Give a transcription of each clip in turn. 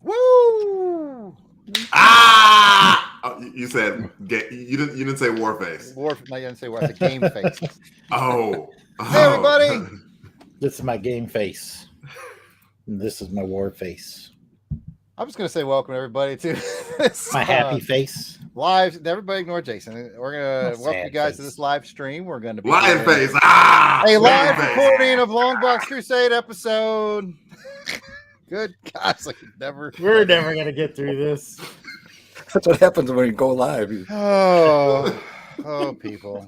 Woo! Oh, you said you didn't say war face. No, you didn't say war. It's a game face. Oh. Hey, everybody! This is my game face. And this is my war face. I'm just gonna say welcome everybody to this, My happy face. live. Everybody ignore Jason. We're gonna welcome you guys to this live stream. We're gonna be lion face. A live recording of Longbox Crusade episode. Good gosh, like we're never gonna get through this. That's what happens when you go live. Oh, people.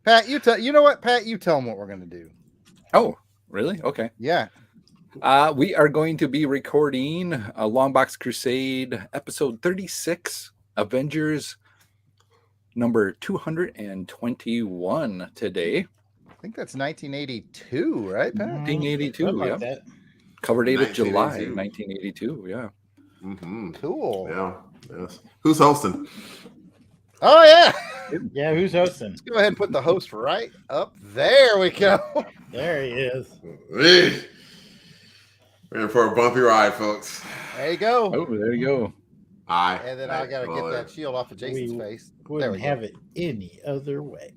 Pat, you know what, Pat? You tell them what we're gonna do. Oh, really? Okay. Yeah. We are going to be recording a Longbox Crusade episode 36, Avengers number 221 today. I think that's 1982, right, Pat? 1982, Like yeah. that. Cover date of July 1982, yeah. Mm-hmm. Cool. Yeah. Yes. Who's hosting? Oh, yeah. Yeah, who's hosting? Let's go ahead and put the host right up there. We go. There he is. We're in for a bumpy ride, folks. There you go. Oh, there you go. And then I gotta get that shield off of Jason's face. Wouldn't have it any other way.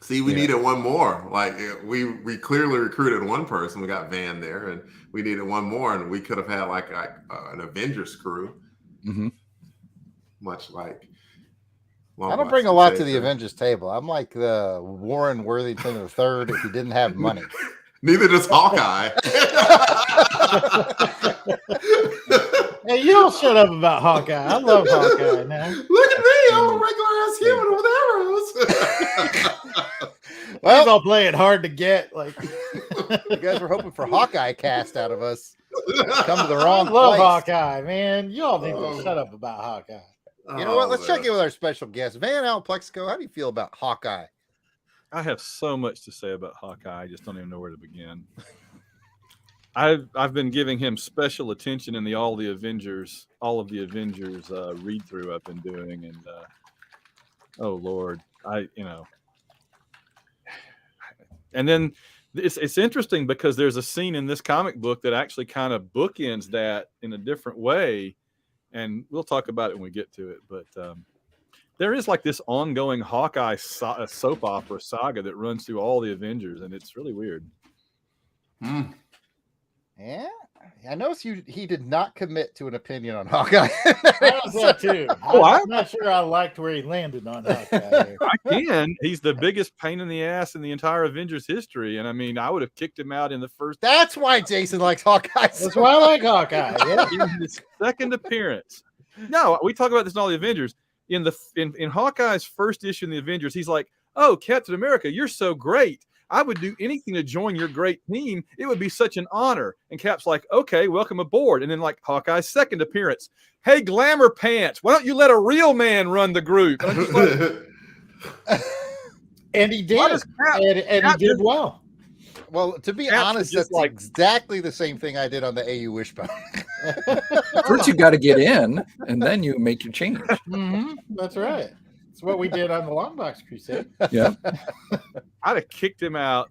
See, we needed one more. Like we clearly recruited one person. We got Van there, and we needed one more, and we could have had like an Avengers crew. Mm-hmm. Much like I don't bring a lot to the Avengers table. I'm like the Warren Worthington III if he didn't have money. Neither does Hawkeye. Hey, you don't shut up about Hawkeye. I love Hawkeye now. Look at me. I'm a regular ass human with arrows. Well, he's all playing hard to get. Like you guys were hoping for Hawkeye cast out of us. Come to the wrong I love place. Hawkeye, man. You all need to shut up about Hawkeye. You know what? Let's check in with our special guest. Van out Plexico, how do you feel about Hawkeye? I have so much to say about Hawkeye. I just don't even know where to begin. I've been giving him special attention in all of the Avengers read through I've been doing, and oh Lord, and then it's interesting because there's a scene in this comic book that actually kind of bookends that in a different way, and we'll talk about it when we get to it, but. There is like this ongoing Hawkeye soap opera saga that runs through all the Avengers, and it's really weird. Yeah, I noticed he did not commit to an opinion on Hawkeye. I was that too. I'm not sure I liked where he landed on Hawkeye. I can. He's the biggest pain in the ass in the entire Avengers history, and I mean, I would have kicked him out in the first. That's why Jason likes Hawkeye. That's why I like Hawkeye. Yeah. In his second appearance. No, we talk about this in all the Avengers. In Hawkeye's first issue in the Avengers, he's like, "Oh, Captain America, you're so great. I would do anything to join your great team. It would be such an honor." And Cap's like, "Okay, welcome aboard." And then like Hawkeye's second appearance, "Hey, Glamour Pants, why don't you let a real man run the group?" And, I'm just like, and he did, and he did well. Well, to be honest, that's like exactly the same thing I did on the AU Wishbone. First, you got to get in, and then you make your change. Mm-hmm. That's right. That's what we did on the Longbox Crusade. Yeah, I'd have kicked him out.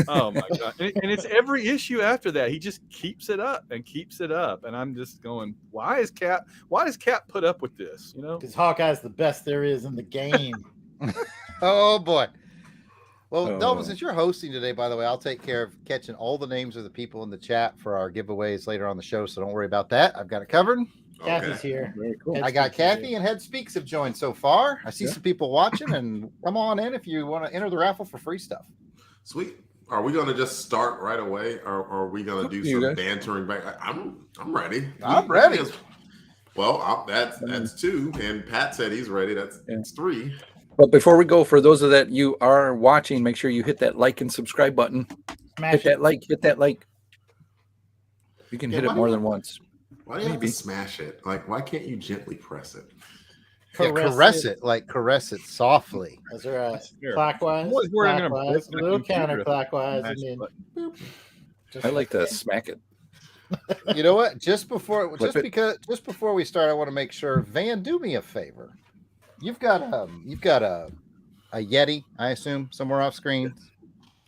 Oh my god! And it's every issue after that. He just keeps it up and keeps it up, and I'm just going, why does Cap put up with this? You know, because Hawkeye's the best there is in the game. Oh boy. Well, Delvin, since you're hosting today, by the way, I'll take care of catching all the names of the people in the chat for our giveaways later on the show, so don't worry about that. I've got it covered. Kathy's here. Very cool. I got Kathy and Head Speaks have joined so far. I see some people watching, and come on in if you want to enter the raffle for free stuff. Sweet. Are we going to just start right away, or are we going to do some bantering back? I'm ready. I'm ready. Well, that's two, and Pat said he's ready. That's three. But before we go, for those of that you are watching, make sure you hit that like and subscribe button. Hit that like. You can hit it more than once. Why do you have to smash it? Like, why can't you gently press it? Caress it softly. That's right. Clockwise, a little counterclockwise, and then boop. I like to smack it. You know what? Just before we start, I want to make sure, Van, do me a favor. You've got a Yeti, I assume, somewhere off screen.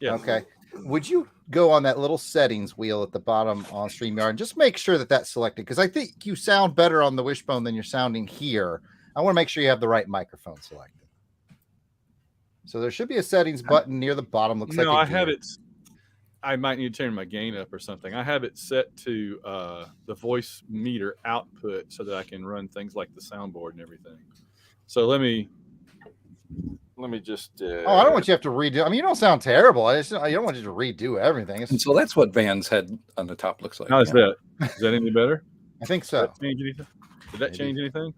Yeah. Okay. would you go on that little settings wheel at the bottom on StreamYard and just make sure that that's selected? Because I think you sound better on the Wishbone than you're sounding here. I want to make sure you have the right microphone selected. So there should be a settings button near the bottom. Looks like I have it. I might need to turn my gain up or something. I have it set to the voice meter output so that I can run things like the soundboard and everything. So let me just. I don't want you to have to redo. I mean, you don't sound terrible. I don't want you to redo everything. And so that's what Van's head on the top looks like. How's that? Is that any better? I think so. Did that change anything?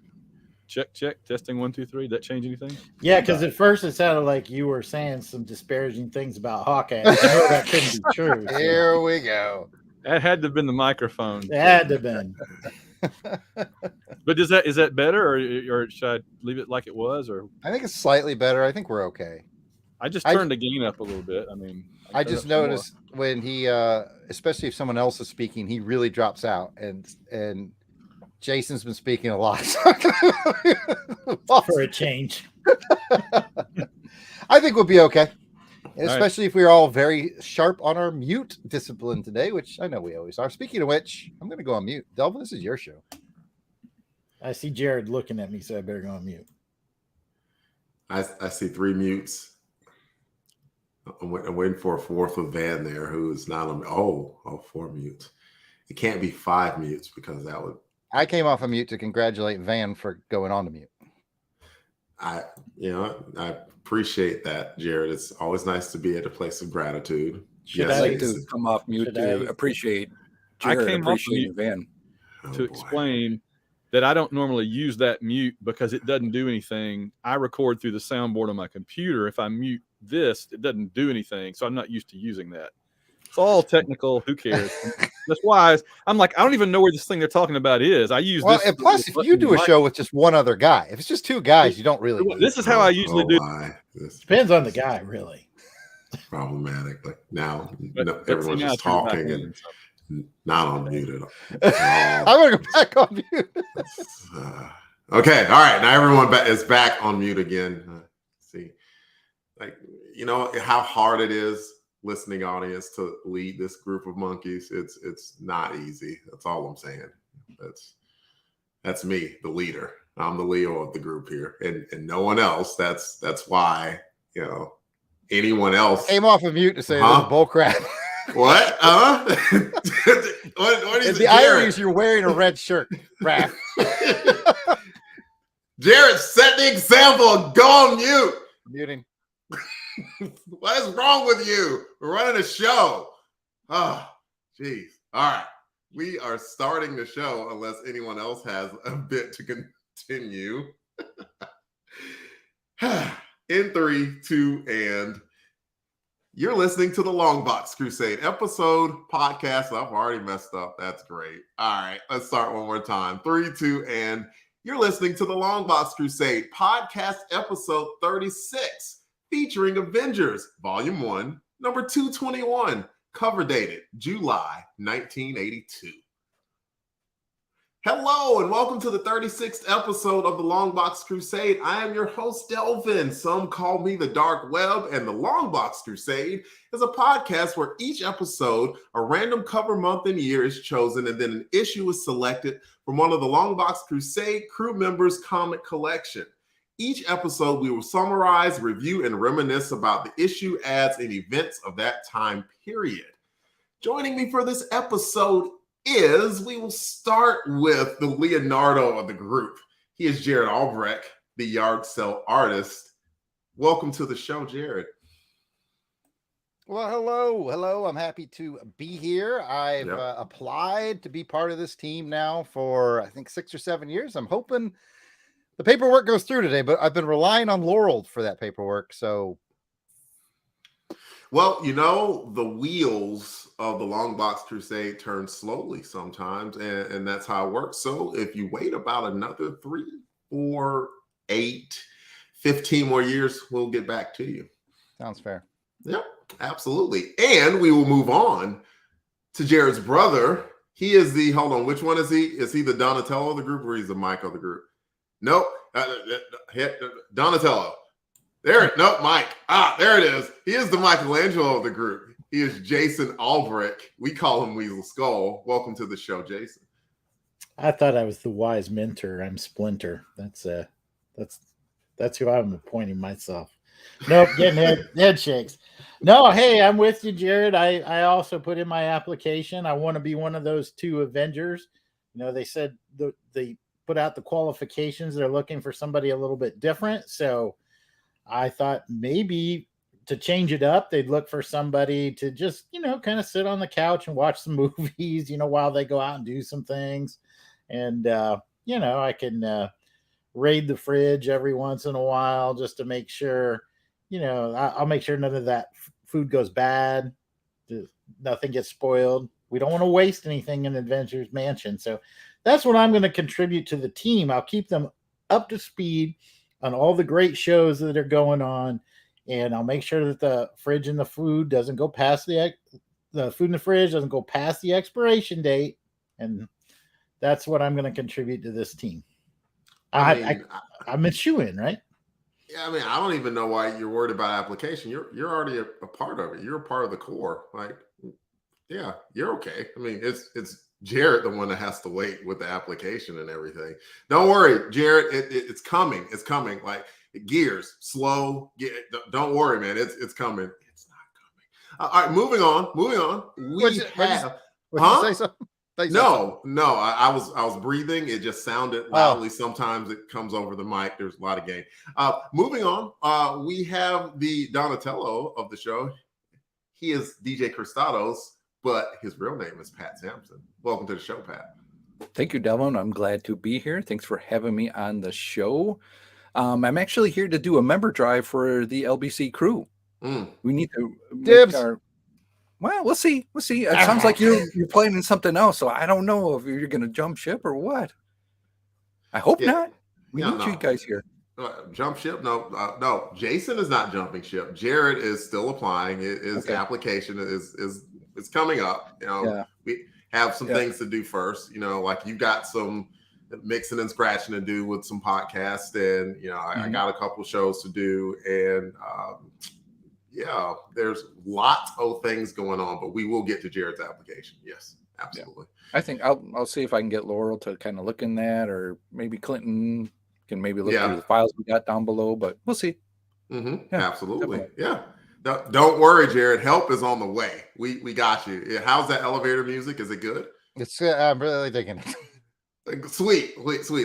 Check. Testing 1, 2, 3. Did that change anything? Yeah, because at first it sounded like you were saying some disparaging things about Hawkeye. I know that couldn't be true. So. Here we go. That had to have been the microphone. It had to have been. But is that better, or should I leave it like it was? Or I think it's slightly better. I think we're okay. I just turned the gain up a little bit. I mean, I just noticed when he, especially if someone else is speaking, he really drops out, and Jason's been speaking a lot for a change. I think we'll be okay, especially if we're all very sharp on our mute discipline today, which I know we always are. Speaking of which, I'm going to go on mute. Delvin, this is your show. I see Jared looking at me, so I better go on mute. I see 3 mutes. I'm waiting for a 4th with Van there, who is not on. 4 mutes. It can't be 5 mutes because that would. I came off of mute to congratulate Van for going on to mute. I appreciate that, Jared. It's always nice to be at a place of gratitude. I'd like to come off mute to appreciate Jared. I came off mute Van to explain that I don't normally use that mute because it doesn't do anything. I record through the soundboard on my computer. If I mute this, it doesn't do anything. So I'm not used to using that. It's all technical. Who cares? That's why I'm like, I don't even know where this thing they're talking about is. I use this. And plus, if you do a show with just one other guy, if it's just 2 guys, you don't really. This is how I usually do. Depends on the guy, really. Problematic. Like now, everyone's just talking and not on mute at all. I'm gonna go back on mute. Okay, all right. Now everyone is back on mute again. See, like how hard it is. Listening audience to lead this group of monkeys, it's not easy. That's all I'm saying. That's me, the leader. I'm the Leo of the group here, and no one else. That's why anyone else came off of mute to say this is bull crap. What? What is the irony is you're wearing a red shirt, Raph. Jared, set the example. Go on mute. Muting. What is wrong with you? We're running a show. Oh, geez. All right. We are starting the show unless anyone else has a bit to continue. In 3, 2, and you're listening to the Longbox Crusade podcast. I've already messed up. That's great. All right. Let's start one more time. 3, 2, and you're listening to the Longbox Crusade podcast episode 36. Featuring Avengers, Volume 1, number 221, cover dated July 1982. Hello, and welcome to the 36th episode of the Longbox Crusade. I am your host, Delvin. Some call me the Dark Web, and the Longbox Crusade is a podcast where each episode, a random cover month and year is chosen, and then an issue is selected from one of the Longbox Crusade crew members' comic collection. Each episode, we will summarize, review, and reminisce about the issue, ads, and events of that time period. Joining me for this episode we will start with the Leonardo of the group. He is Jared Albrecht, the yard sale artist. Welcome to the show, Jared. Well, hello. I'm happy to be here. I've applied to be part of this team now for, I think, 6 or 7 years. I'm hoping the paperwork goes through today, but I've been relying on Laurel for that paperwork. So, well, the wheels of the Longbox Crusade turn slowly sometimes, and that's how it works. So if you wait about another 3, 4, 8, 15 more years, we'll get back to you. Sounds fair. Yep, absolutely. And we will move on to Jared's brother. He is which one is he? Is he the Donatello of the group or he's the Mike of the group? Nope. Donatello. Nope, Mike. There it is. He is the Michelangelo of the group. He is Jason Albrecht. We call him Weasel Skull. Welcome to the show, Jason. I thought I was the wise mentor. I'm Splinter. That's who I'm appointing myself. Nope, getting head shakes. No, hey, I'm with you, Jared. I also put in my application. I want to be one of those 2 Avengers. You know, they said they put out the qualifications. They're looking for somebody a little bit different. So I thought maybe to change it up, they'd look for somebody to just, you know, kind of sit on the couch and watch some movies, you know, while they go out and do some things. And, you know, I can raid the fridge every once in a while just to make sure, you know, I'll make sure none of that food goes bad. Nothing gets spoiled. We don't want to waste anything in Avengers Mansion. So that's what I'm going to contribute to the team. I'll keep them up to speed on all the great shows that are going on. And I'll make sure that the fridge and the food doesn't go past the food in the fridge doesn't go past the expiration date. And that's what I'm going to contribute to this team. I'm a shoo-in, right? Yeah, I mean, I don't even know why you're worried about application. You're already a part of it. You're a part of the core. Like, yeah, you're okay. I mean, it's Jarrett the one that has to wait with the application and everything. Don't worry, Jarrett. It's coming. It's coming. Like gears, slow. Don't worry, man. It's coming. It's not coming. All right, moving on. What did you say something? No. I was breathing. It just sounded loudly. Sometimes it comes over the mic. There's a lot of gain. Moving on. We have the Donatello of the show. He is DJ Cristados, but his real name is Pat Sampson. Welcome to the show, Pat. Thank you, Delvin. I'm glad to be here. Thanks for having me on the show. I'm actually here to do a member drive for the LBC crew. We need to Dibs. Well, we'll see. It sounds like you're planning something else, so I don't know if you're going to jump ship or what. I hope not. We need you guys here. Jump ship? No. Jason is not jumping ship. Jared is still applying. His application is coming up. You know, we have some things to do first. You know, like you got some mixing and scratching to do with some podcasts, and you know, I got a couple shows to do, and yeah, there's lots of things going on, but we will get to Jared's application. Yes, absolutely. Yeah. I think I'll see if I can get Laurel to kind of look in that, or maybe Clinton can maybe look through the files we got down below, but we'll see. Yeah, absolutely. Definitely. Yeah. Don't worry, Jared. Help is on the way. We got you. How's that elevator music? Is it good? It's I'm really digging it. Sweet.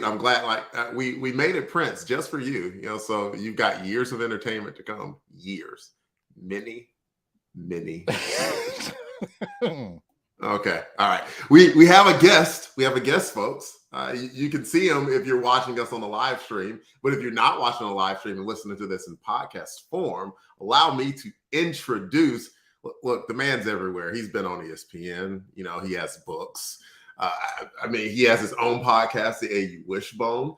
I'm glad. Like we made it Prince just for you. You know, so you've got years of entertainment to come. Years. Many. Okay. All right. We have a guest. Folks. You can see him if you're watching us on the live stream. But if you're not watching on the live stream and listening to this in podcast form, allow me to introduce. Look, the man's everywhere. He's been on ESPN. You know, he has books. I mean, he has his own podcast, the AU Wishbone.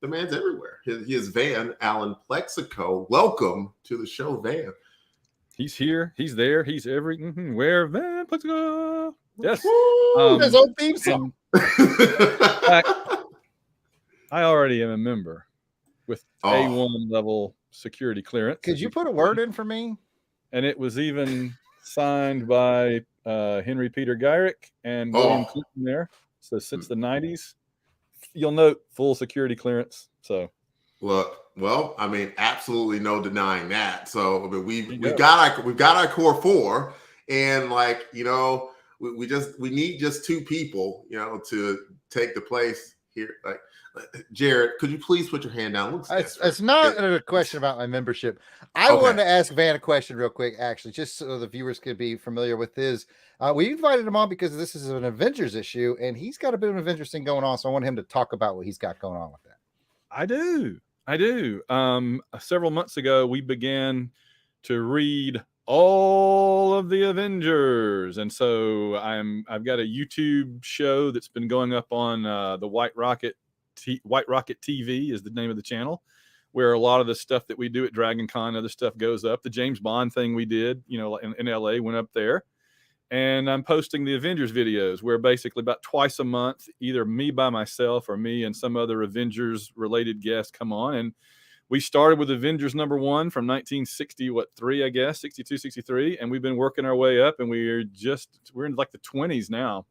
The man's everywhere. He is Van Allen Plexico. Welcome to the show, Van. He's here. He's there. He's where Van Plexico. Yes. His own theme song. I already am a member with A1 level security clearance. Could you put a word in for me? And it was even signed by Henry Peter Gyrick and William Clinton there. So since the 90s, you'll note full security clearance. So look, well, I mean, absolutely no denying that. So I mean, we've got our core four, and like, you know, we need just two people, you know, to take the place here. Like, Jared, could you please put your hand down? It's not a question about my membership. I wanted to ask Van a question real quick, actually, just so the viewers could be familiar with his. We invited him on because this is an Avengers issue, and he's got a bit of an Avengers thing going on. So I want him to talk about what he's got going on with that. I do. Several months ago, we began to read all of the Avengers, and so I've got a YouTube show that's been going up on the White Rocket TV is the name of the channel, where a lot of the stuff that we do at Dragon Con, other stuff goes up. The James Bond thing we did, you know, in LA went up there. And I'm posting the Avengers videos, where basically about twice a month, either me by myself or me and some other Avengers related guest come on, and we started with Avengers #1 from 1963, I guess, 62, 63. And we've been working our way up, and we're in like the 20s now.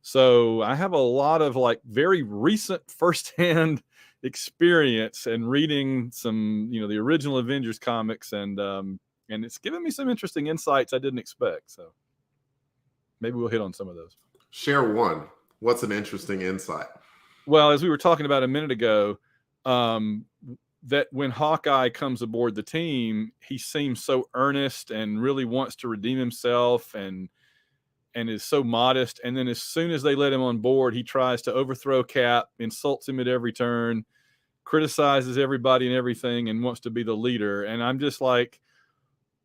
So I have a lot of like very recent firsthand experience and reading some, the original Avengers comics, and it's given me some interesting insights I didn't expect. So maybe we'll hit on some of those. Share one. What's an interesting insight? Well, as we were talking about a minute ago, that when Hawkeye comes aboard the team, he seems so earnest and really wants to redeem himself and is so modest. And then as soon as they let him on board, he tries to overthrow Cap, insults him at every turn, criticizes everybody and everything, and wants to be the leader. And I'm just like,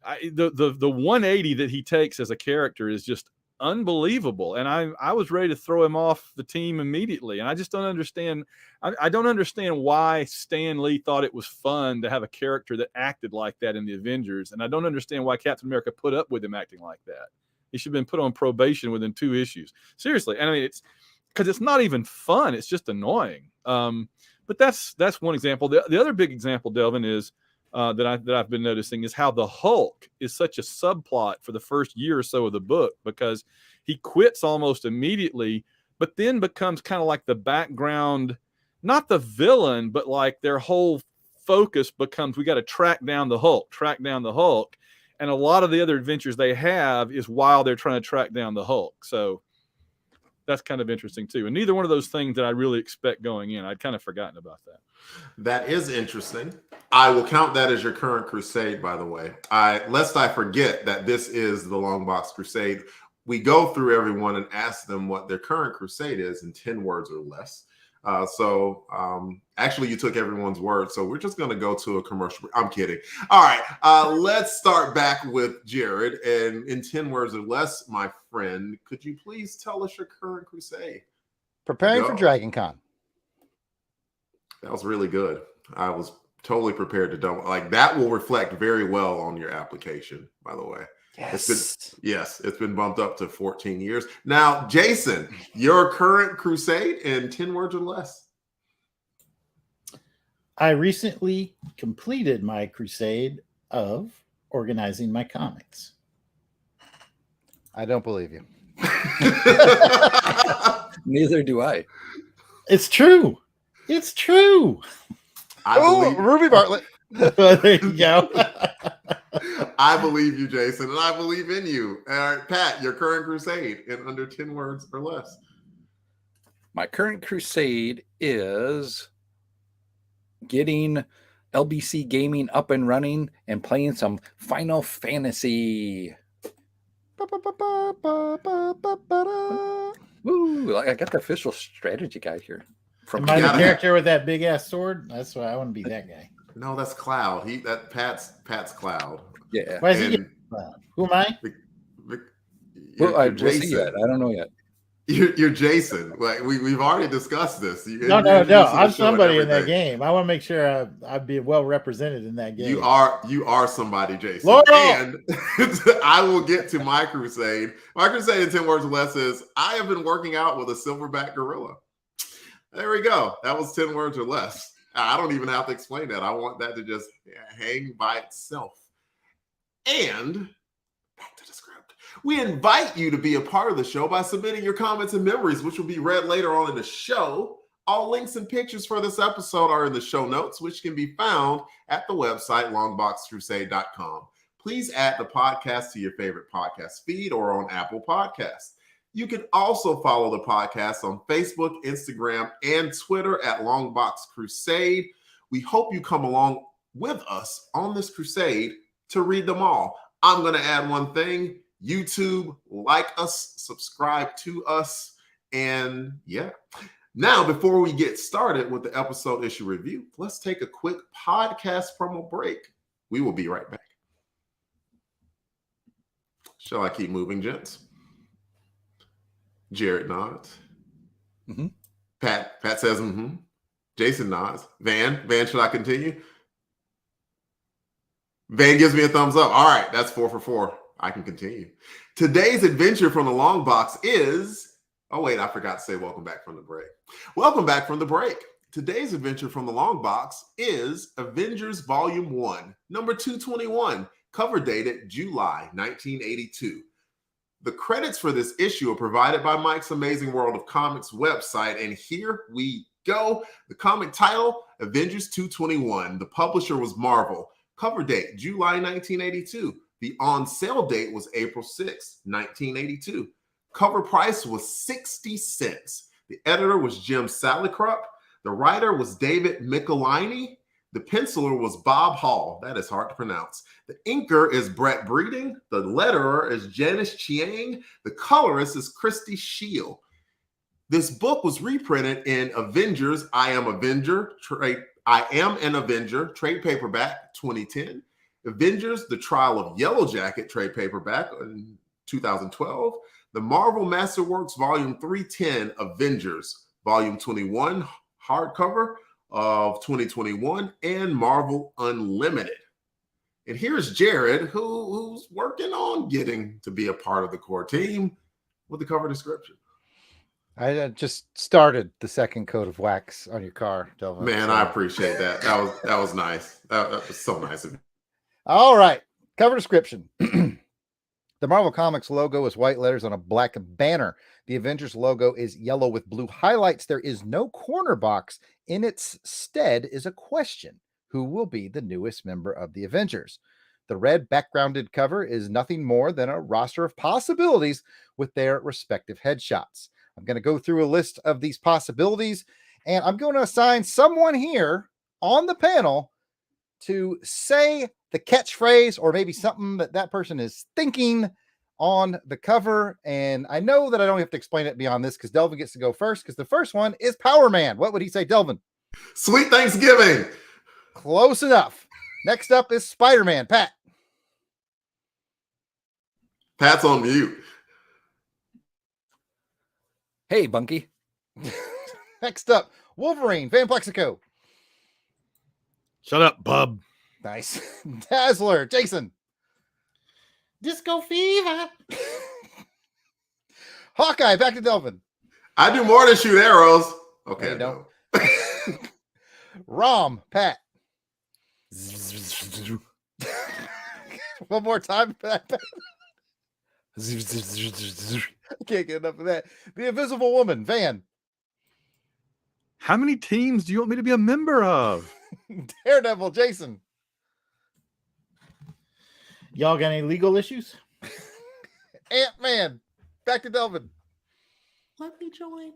the 180 that he takes as a character is just unbelievable. And I was ready to throw him off the team immediately. And I just don't understand. I don't understand why Stan Lee thought it was fun to have a character that acted like that in the Avengers. And I don't understand why Captain America put up with him acting like that. He should have been put on probation within 2 issues. Seriously. And I mean, it's because it's not even fun. It's just annoying. But that's one example. The other big example, Delvin, is that I've been noticing is how the Hulk is such a subplot for the first year or so of the book, because he quits almost immediately, but then becomes kind of like the background, not the villain, but like their whole focus becomes, we got to track down the Hulk. And a lot of the other adventures they have is while they're trying to track down the Hulk. So that's kind of interesting too. And neither one of those things that I really expect going in. I'd kind of forgotten about that. That is interesting. I will count that as your current crusade, by the way. Lest I forget that this is the Longbox Crusade. We go through everyone and ask them what their current crusade is in 10 words or less. Actually, you took everyone's word, so we're just going to go to a commercial. I'm kidding. All right, let's start back with Jared. And in 10 words or less, my friend, could you please tell us your current crusade? Preparing for Dragon Con. That was really good. I was totally prepared to dump. Like, that will reflect very well on your application, by the way. Yes. It's been bumped up to 14 years. Now, Jason, your current crusade in 10 words or less. I recently completed my crusade of organizing my comics. I don't believe you. Neither do I. It's true. It's true. Ruby Bartlett. There you go. I believe you, Jason, and I believe in you. All right, Pat, your current crusade in under 10 words or less. My current crusade is getting LBC Gaming up and running and playing some Final Fantasy. Woo! I got the official strategy guide here. Am I the character with that big ass sword? That's why I want to be that guy. No, that's Cloud. Pat's Cloud. Yeah. Why is he who am I? We'll see yet. I don't know yet. You're Jason. Like we've already discussed this. No. I'm somebody in that game. I want to make sure I'd be well represented in that game. You are somebody, Jason. Laurel! And I will get to my crusade. My crusade in 10 words or less is I have been working out with a silverback gorilla. There we go. That was 10 words or less. I don't even have to explain that. I want that to just hang by itself. And back to the script. We invite you to be a part of the show by submitting your comments and memories, which will be read later on in the show. All links and pictures for this episode are in the show notes, which can be found at the website longboxcrusade.com. Please add the podcast to your favorite podcast feed or on Apple Podcasts. You can also follow the podcast on Facebook, Instagram, and Twitter at Longbox Crusade. We hope you come along with us on this crusade to read them all. I'm going to add one thing. YouTube, like us, subscribe to us, and yeah. Now, before we get started with the episode issue review, let's take a quick podcast promo break. We will be right back. Shall I keep moving, gents? Jared nods. Mm-hmm. Pat says, mm-hmm. Jason nods. Van, should I continue? Van gives me a thumbs up. All right, that's 4 for 4. I can continue. Today's adventure from the Long Box is... Oh, wait, I forgot to say welcome back from the break. Welcome back from the break. Today's adventure from the long box is Avengers Volume 1, number 221, cover dated July 1982. The credits for this issue are provided by Mike's Amazing World of Comics website, and here we go. The comic title, Avengers 221. The publisher was Marvel. Cover date, July 1982. The on-sale date was April 6, 1982. Cover price was 60 cents. The editor was Jim Salicrup. The writer was David Michelini. The penciler was Bob Hall. That is hard to pronounce. The inker is Brett Breeding. The letterer is Janice Chiang. The colorist is Christy Shield. This book was reprinted in Avengers, I Am an Avenger, trade paperback 2010. Avengers, The Trial of Yellow Jacket, trade paperback in 2012. The Marvel Masterworks Volume 310, Avengers, Volume 21, hardcover of 2021, and Marvel Unlimited. And here's Jared, who's working on getting to be a part of the core team with the cover description. I just started the second coat of wax on your car, Delvin. Man, I appreciate that. That was nice. That was so nice of you. All right, cover description. The Marvel Comics logo is white letters on a black banner. The Avengers logo is yellow with blue highlights. There is no corner box. In its stead is a question: who will be the newest member of the Avengers? The red backgrounded cover is nothing more than a roster of possibilities with their respective headshots. I'm going to go through a list of these possibilities, and I'm going to assign someone here on the panel to say the catchphrase or maybe something that person is thinking on the cover. And I know that I don't have to explain it beyond this because Delvin gets to go first, because the first one is Power Man. What would he say, Delvin? Sweet Thanksgiving. Close enough. Next up is Spider-Man. Pat. Pat's on mute. Hey, Bunky. Next up, Wolverine. Van Plexico. Shut up, bub. Nice. Dazzler. Jason. Disco Fever. Hawkeye. Back to Delvin. I do more than shoot arrows. Okay. No, Rom. Pat. One more time. Pat. I can't get enough of that. The Invisible Woman. Van. How many teams do you want me to be a member of? Daredevil. Jason. Y'all got any legal issues? Ant-Man. Back to Delvin. Let me join.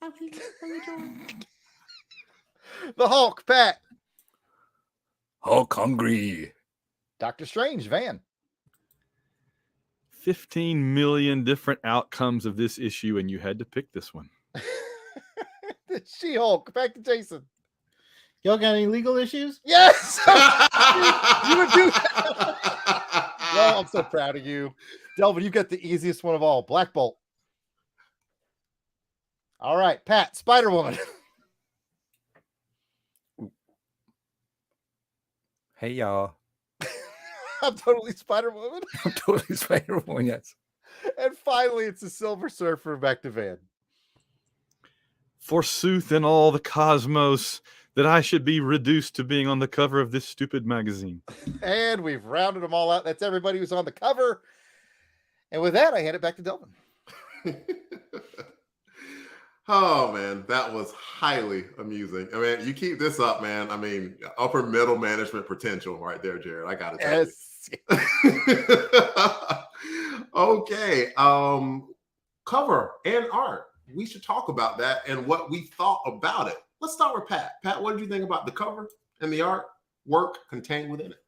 Let me join. The Hulk. Pat. Hulk hungry. Doctor Strange. Van. 15 million different outcomes of this issue, and you had to pick this one. The She-Hulk. Back to Jason. Y'all got any legal issues? Yes. You would do that. Well, I'm so proud of you. Delvin, you got the easiest one of all. Black Bolt. All right, Pat. Spider-Woman. Hey, y'all. I'm totally Spider-Woman. I'm totally Spider-Man, yes. And finally, it's the Silver Surfer. Back to Van. Forsooth in all the cosmos that I should be reduced to being on the cover of this stupid magazine. And we've rounded them all out. That's everybody who's on the cover. And with that, I hand it back to Delvin. Oh, man, that was highly amusing. I mean, you keep this up, man. I mean, upper middle management potential right there, Jared. I got to tell you. Okay. Cover and art. We should talk about that and what we thought about it. Let's start with Pat. Pat, what did you think about the cover and the art work contained within it?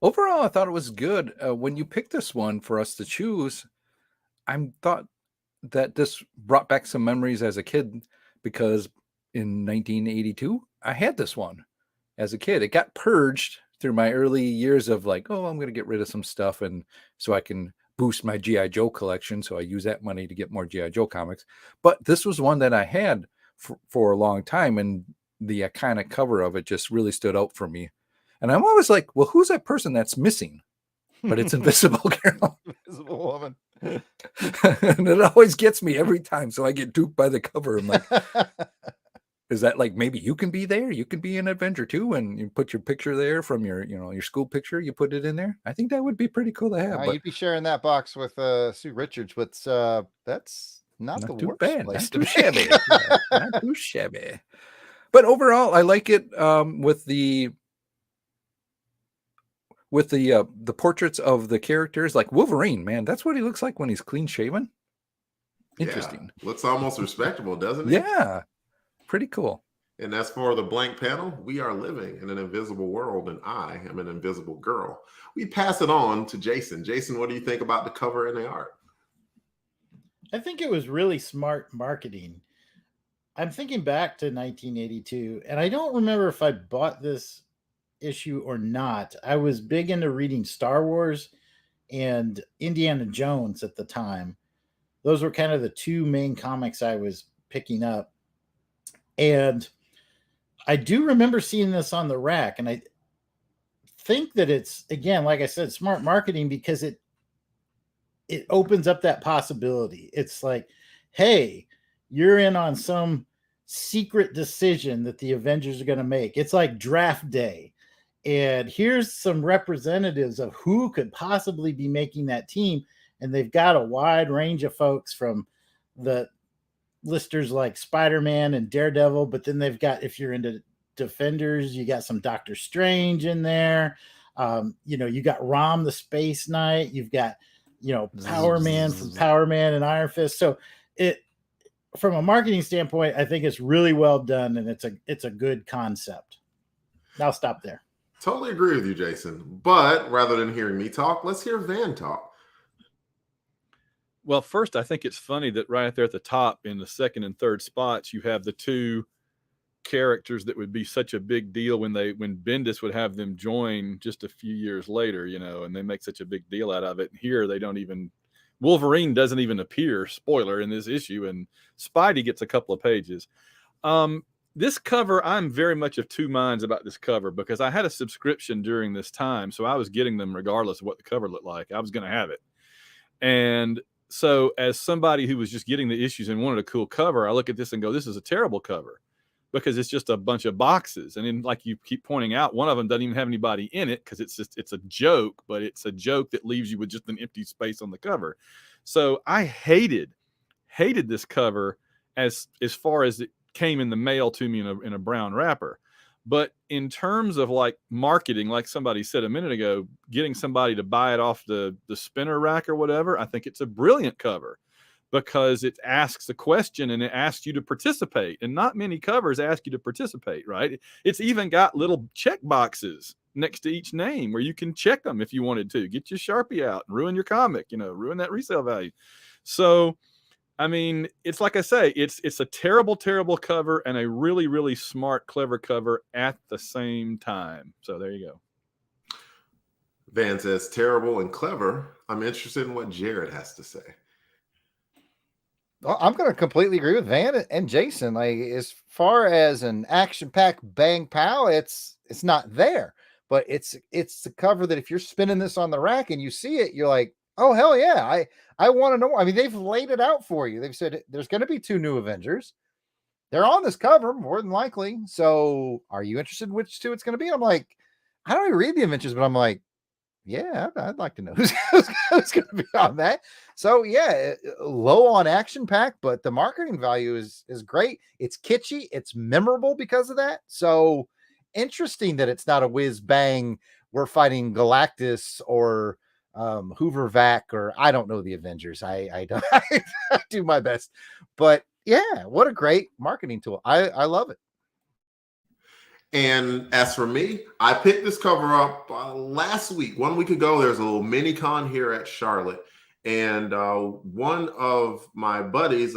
Overall, I thought it was good. When you picked this one for us to choose, I thought that this brought back some memories as a kid, because in 1982, I had this one as a kid. It got purged through my early years of like, oh, I'm going to get rid of some stuff, and so I can boost my G.I. Joe collection. So I use that money to get more G.I. Joe comics. But this was one that I had for a long time, and the iconic cover of it just really stood out for me. And I'm always like, well, who's that person that's missing? But it's Invisible Girl. Invisible Woman. And it always gets me every time. So I get duped by the cover. I'm like, Is that like maybe you can be there? You could be an Avenger too, and you put your picture there from your, your school picture. You put it in there. I think that would be pretty cool to have. But You'd be sharing that box with Sue Richards, but that's not the too worst bad, place not to too be. shabby, not too shabby. But overall, I like it with the portraits of the characters, like Wolverine. Man, that's what he looks like when he's clean shaven. Interesting. Yeah, looks almost respectable, doesn't he? Yeah, pretty cool. And as for the blank panel, we are living in an invisible world, and I am an invisible girl. We pass it on to Jason. Jason, what do you think about the cover and the art? I think it was really smart marketing. I'm thinking back to 1982, and I don't remember if I bought this issue or not. I was big into reading Star Wars and Indiana Jones at the time. Those were kind of the two main comics I was picking up. And I do remember seeing this on the rack, and I think that it's, again, like I said, smart marketing, because it opens up that possibility. It's like, hey, you're in on some secret decision that the Avengers are going to make. It's like draft day. And here's some representatives of who could possibly be making that team. And they've got a wide range of folks, from the listers like Spider-Man and Daredevil, but then they've got, if you're into Defenders, you got some Doctor Strange in there. You got Rom the Space Knight. You've got, Power Man from Power Man and Iron Fist. So from a marketing standpoint, I think it's really well done, and it's a good concept. I'll stop there. Totally agree with you, Jason. But rather than hearing me talk, let's hear Van talk. Well, first, I think it's funny that right there at the top in the second and third spots, you have the two characters that would be such a big deal when Bendis would have them join just a few years later, and they make such a big deal out of it. Here, Wolverine doesn't even appear, spoiler, in this issue, and Spidey gets a couple of pages. This cover, I'm very much of two minds about this cover, because I had a subscription during this time, so I was getting them regardless of what the cover looked like. I was going to have it. And so as somebody who was just getting the issues and wanted a cool cover, I look at this and go, this is a terrible cover, because it's just a bunch of boxes. And then, like you keep pointing out, one of them doesn't even have anybody in it, because it's a joke, but it's a joke that leaves you with just an empty space on the cover. So I hated this cover as far as it came in the mail to me in a brown wrapper. But in terms of like marketing, like somebody said a minute ago, getting somebody to buy it off the spinner rack or whatever, I think it's a brilliant cover, because it asks a question and it asks you to participate. And not many covers ask you to participate, right? It's even got little check boxes next to each name where you can check them if you wanted to. Get your Sharpie out and ruin your comic, ruin that resale value. So, I mean, it's like I say, it's a terrible, terrible cover and a really, really smart, clever cover at the same time. So there you go. Van says terrible and clever. I'm interested in what Jared has to say. Well, I'm going to completely agree with Van and Jason. Like, as far as an action-packed bang pow, it's not there. But it's the cover that if you're spinning this on the rack and you see it, you're like, oh, hell yeah, I want to know. I mean, they've laid it out for you. They've said there's going to be 2 new Avengers. They're on this cover, more than likely. So are you interested in which 2 it's going to be? I'm like, I don't even read the Avengers, but I'm like, yeah, I'd like to know who's going to be on that. So yeah, low on action pack, but the marketing value is great. It's kitschy. It's memorable because of that. So interesting that it's not a whiz bang. We're fighting Galactus or Hoover Vac, or I don't know the Avengers. I don't I do my best, but yeah, what a great marketing tool. I love it. And as for me, I picked this cover up last week. 1 week ago, there's a little mini con here at Charlotte. And one of my buddies,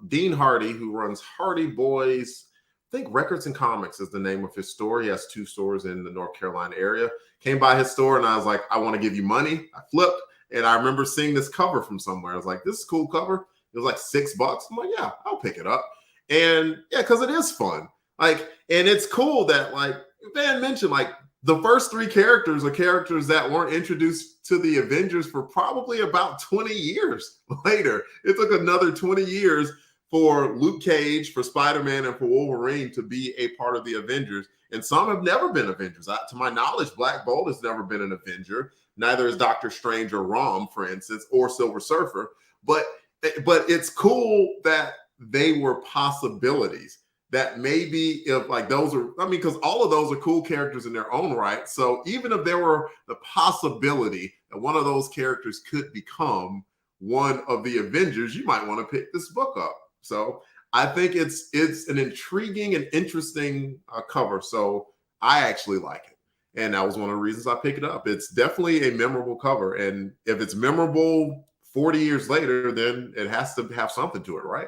Dean Hardy, who runs Hardy Boys, I think Records and Comics is the name of his store. He has 2 stores in the North Carolina area. Came by his store and I was like, I want to give you money. I flipped. And I remember seeing this cover from somewhere. I was like, this is a cool cover. It was like $6. I'm like, yeah, I'll pick it up. And yeah, because it is fun. Like, and it's cool that, like Van mentioned, like the first 3 characters are characters that weren't introduced to the Avengers for probably about 20 years later. It took another 20 years for Luke Cage, for Spider-Man, and for Wolverine to be a part of the Avengers. And some have never been Avengers. To my knowledge, Black Bolt has never been an Avenger. Neither is Doctor Strange or Rom, for instance, or Silver Surfer. But it's cool that they were possibilities. That maybe if like those are, I mean, because all of those are cool characters in their own right. So even if there were the possibility that one of those characters could become one of the Avengers, you might want to pick this book up. So I think it's an intriguing and interesting cover. So I actually like it. And that was one of the reasons I picked it up. It's definitely a memorable cover. And if it's memorable 40 years later, then it has to have something to it, right?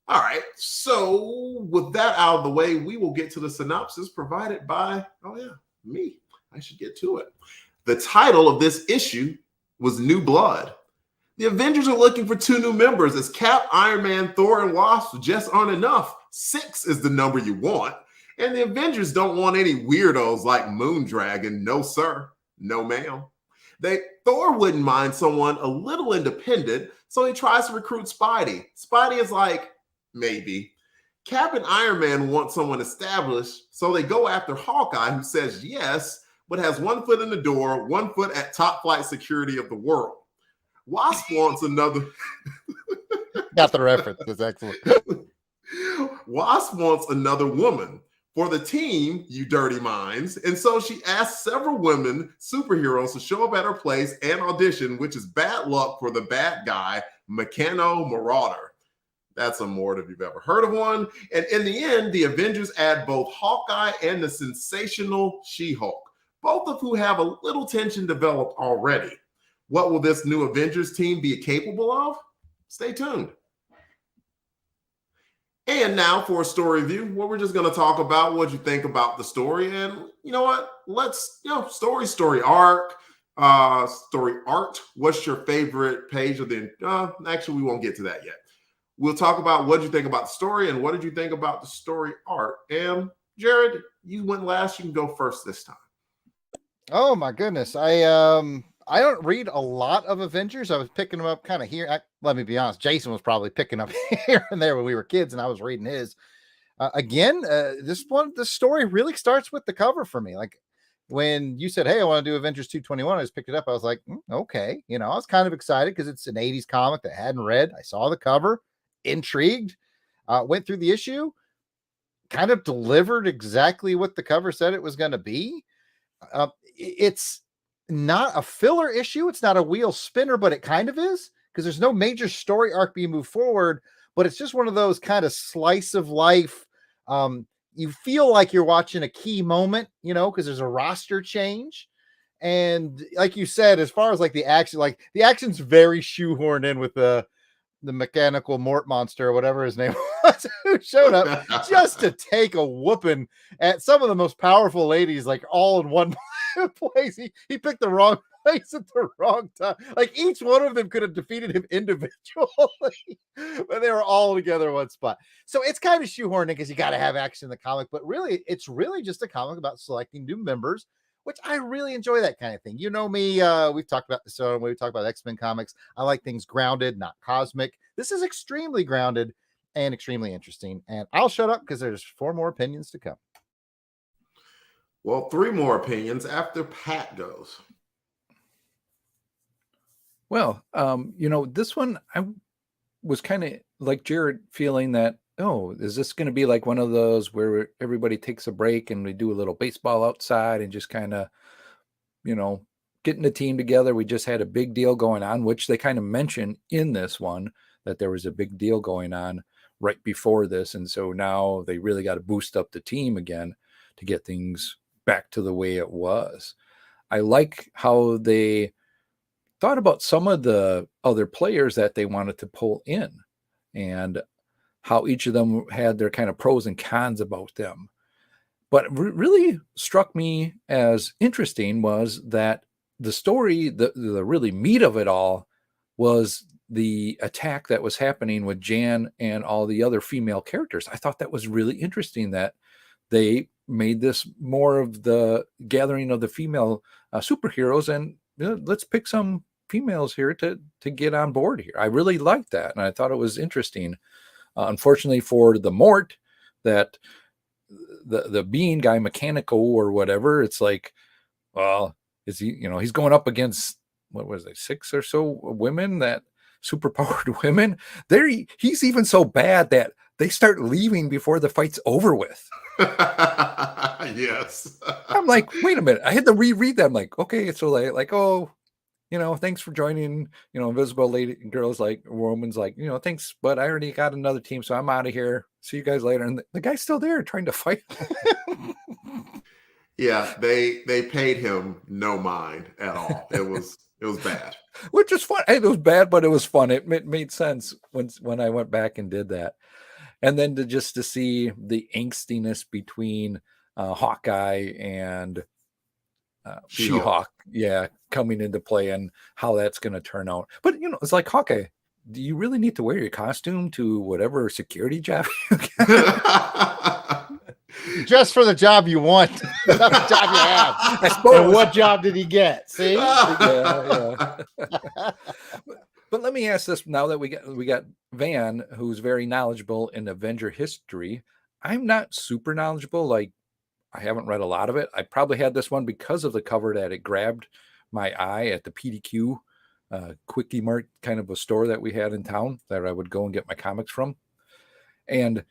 All right. So with that out of the way, we will get to the synopsis provided by, me. I should get to it. The title of this issue was New Blood. The Avengers are looking for 2 new members as Cap, Iron Man, Thor, and Wasp just aren't enough. 6 is the number you want. And the Avengers don't want any weirdos like Moondragon. No, sir. No, ma'am. Thor wouldn't mind someone a little independent, so he tries to recruit Spidey. Spidey is like, maybe. Cap and Iron Man want someone established, so they go after Hawkeye, who says yes, but has 1 foot in the door, 1 foot at top flight security of the world. Wasp wants another. Got the reference. That's excellent. Wasp wants another woman for the team, you dirty minds. And so she asks several women superheroes to show up at her place and audition, which is bad luck for the bad guy, Meccano Marauder. That's a mort if you've ever heard of one. And in the end, the Avengers add both Hawkeye and the sensational She-Hulk, both of who have a little tension developed already. What will this new Avengers team be capable of? Stay tuned. And now for a story review, where we're just going to talk about what you think about the story. And you know what? Let's, story arc, story art. What's your favorite page of the, actually, we won't get to that yet. We'll talk about what you think about the story and what did you think about the story art. And Jared, you went last. You can go first this time. Oh my goodness. I don't read a lot of Avengers. I was picking them up kind of here. Let me be honest. Jason was probably picking up here and there when we were kids and I was reading his. The story really starts with the cover for me. Like when you said, hey, I want to do Avengers 221, I just picked it up. I was like, okay. I was kind of excited because it's an 80s comic that I hadn't read. I saw the cover, intrigued, went through the issue, kind of delivered exactly what the cover said it was going to be. It's not a filler issue. It's not a wheel spinner, but it kind of is because there's no major story arc being moved forward, but it's just one of those kind of slice of life. You feel like you're watching a key moment, because there's a roster change. And like you said, as far as like the action's very shoehorned in with the mechanical Mort monster or whatever his name was, who showed up just to take a whooping at some of the most powerful ladies, like all in one place. He picked the wrong place at the wrong time. Like each one of them could have defeated him individually, but they were all together in one spot. So it's kind of shoehorned because you got to have action in the comic, but really, it's really just a comic about selecting new members, which I really enjoy that kind of thing. You know me, we've talked about this when we talk about X-Men comics. I like things grounded, not cosmic. This is extremely grounded and extremely interesting. And I'll shut up because there's 4 more opinions to come. Well, 3 more opinions after Pat goes. Well, this one, I was kind of like Jared feeling that, is this going to be like one of those where everybody takes a break and we do a little baseball outside and just kind of, getting the team together? We just had a big deal going on, which they kind of mention in this one, that there was a big deal going on right before this. And so now they really got to boost up the team again to get things back to the way it was. I like how they thought about some of the other players that they wanted to pull in and how each of them had their kind of pros and cons about them. But really struck me as interesting was that the story, the really meat of it all was the attack that was happening with Jan and all the other female characters. I thought that was really interesting that they made this more of the gathering of the female superheroes and let's pick some females here to get on board here. I really liked that. And I thought it was interesting Unfortunately for the Mort, that the bean guy, Mechanical or whatever, it's like, well, is he, he's going up against, what was it, 6 or so women, that superpowered women. He's even so bad that they start leaving before the fight's over with. Yes. I'm like, wait a minute. I had to reread that. I'm like, okay, so like, oh, thanks for joining, Invisible Lady Girls, like Roman's like, thanks, but I already got another team, so I'm out of here. See you guys later. And the guy's still there trying to fight. Yeah, they paid him no mind at all. It was bad. Which is fun. It was bad, but it was fun. It made sense when I went back and did that. And then to see the angstiness between Hawkeye and She-Hulk, coming into play, and how that's going to turn out. But it's like, Hawkeye, do you really need to wear your costume to whatever security job you get? Just for the job you want, not the job you have. I suppose. And what job did he get? See? Yeah. But let me ask this: now that we got Van, who's very knowledgeable in Avenger history, I'm not super knowledgeable. Like, I haven't read a lot of it. I probably had this one because of the cover that it grabbed my eye at the PDQ Quickie Mart kind of a store that we had in town that I would go and get my comics from. And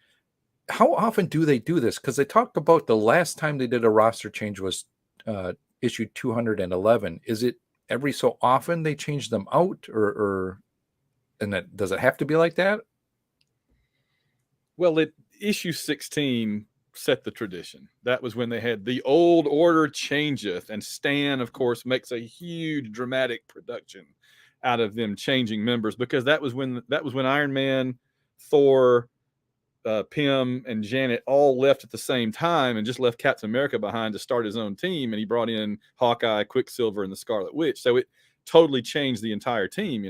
how often do they do this? Because they talked about the last time they did a roster change was issue 211. Is it every so often they change them out, or does it have to be like that? Well, issue 16 set the tradition. That was when they had the old order changeth, and Stan, of course, makes a huge dramatic production out of them changing members, because that was when Iron Man, Thor, Pym, and Janet all left at the same time, and just left Captain America behind to start his own team, and he brought in Hawkeye, Quicksilver, and the Scarlet Witch. So it totally changed the entire team,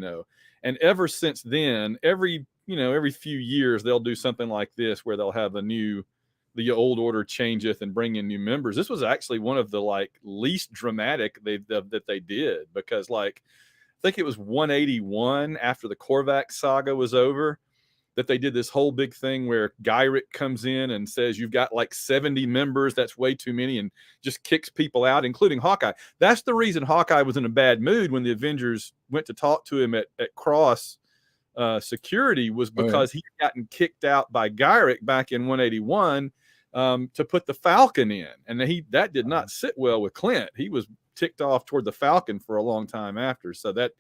And ever since then, every few years they'll do something like this where they'll have the old order changeth and bring in new members. This was actually one of the least dramatic that they did, because I think it was 181 after the Korvac saga was over that they did this whole big thing where Gyrick comes in and says, you've got 70 members. That's way too many, and just kicks people out, including Hawkeye. That's the reason Hawkeye was in a bad mood when the Avengers went to talk to him at Cross Security, was because he had gotten kicked out by Gyrick back in 181 to put the Falcon in. And that did not sit well with Clint. He was ticked off toward the Falcon for a long time after. So that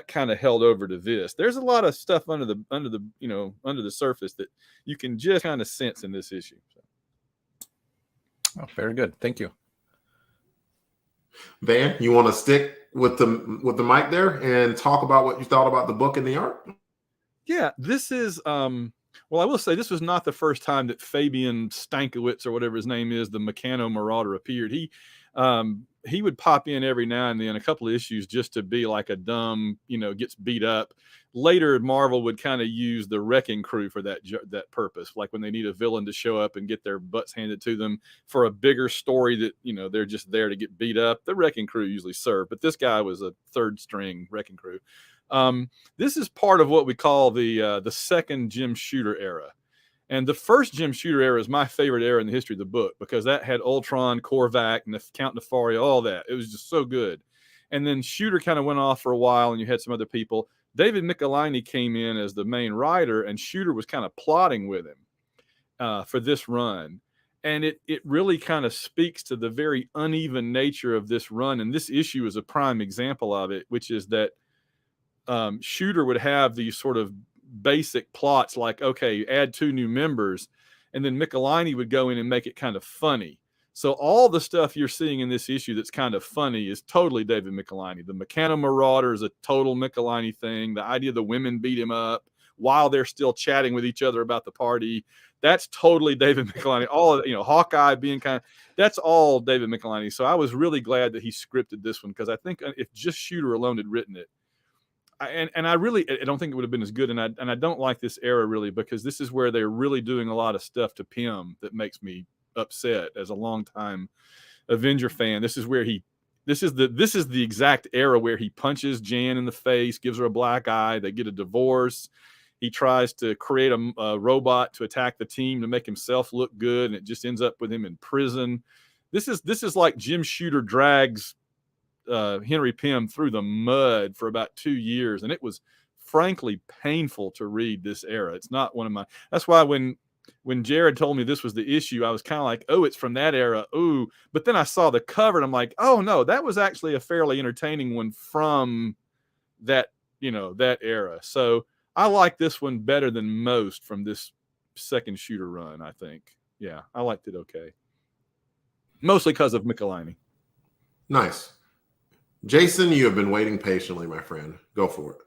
kind of held over to this. There's a lot of stuff under the surface that you can just kind of sense in this issue. So. Oh, very good. Thank you. Van, you want to stick with the mic there and talk about what you thought about the book and the art? Yeah, this is well, I will say this was not the first time that Fabian Stankiewicz, or whatever his name is, the Meccano Marauder, appeared. He would pop in every now and then, a couple of issues, just to be like a dumb, gets beat up. Later, Marvel would kind of use the Wrecking Crew for that purpose, like when they need a villain to show up and get their butts handed to them for a bigger story that, they're just there to get beat up. The Wrecking Crew usually serve, but this guy was a third string Wrecking Crew. This is part of what we call the second Jim Shooter era. And the first Jim Shooter era is my favorite era in the history of the book, because that had Ultron, Korvac, and the Count Nefaria, all that. It was just so good. And then Shooter kind of went off for a while, and you had some other people. David Michelinie came in as the main writer, and Shooter was kind of plotting with him for this run. And it really kind of speaks to the very uneven nature of this run. And this issue is a prime example of it, which is that Shooter would have these sort of basic plots, like, okay, add 2 new members, and then Michelinie would go in and make it kind of funny. So all the stuff you're seeing in this issue that's kind of funny is totally David Michelinie. The Meccano Marauder is a total Michelinie thing. The idea the women beat him up while they're still chatting with each other about the party, that's totally David Michelinie. All of, Hawkeye being that's all David Michelinie. So I was really glad that he scripted this one, because I think if just Shooter alone had written it, I don't think it would have been as good. And I don't like this era really, because this is where they're really doing a lot of stuff to Pym that makes me upset as a longtime Avenger fan. This is the exact era where he punches Jan in the face, gives her a black eye. They get a divorce. he tries to create a robot to attack the team to make himself look good, and it just ends up with him in prison. This is like Jim Shooter drags Henry Pym through the mud for about 2 years, and it was frankly painful to read this era. It's not one of my. That's why when Jared told me this was the issue, I was kind of like, oh, it's from that era. Ooh, but then I saw the cover and I'm like, oh no, that was actually a fairly entertaining one from that, that era. So I like this one better than most from this second Shooter run, I think. Yeah, I liked it okay. Mostly because of Michelini. Nice. Jason, you have been waiting patiently, my friend. Go for it.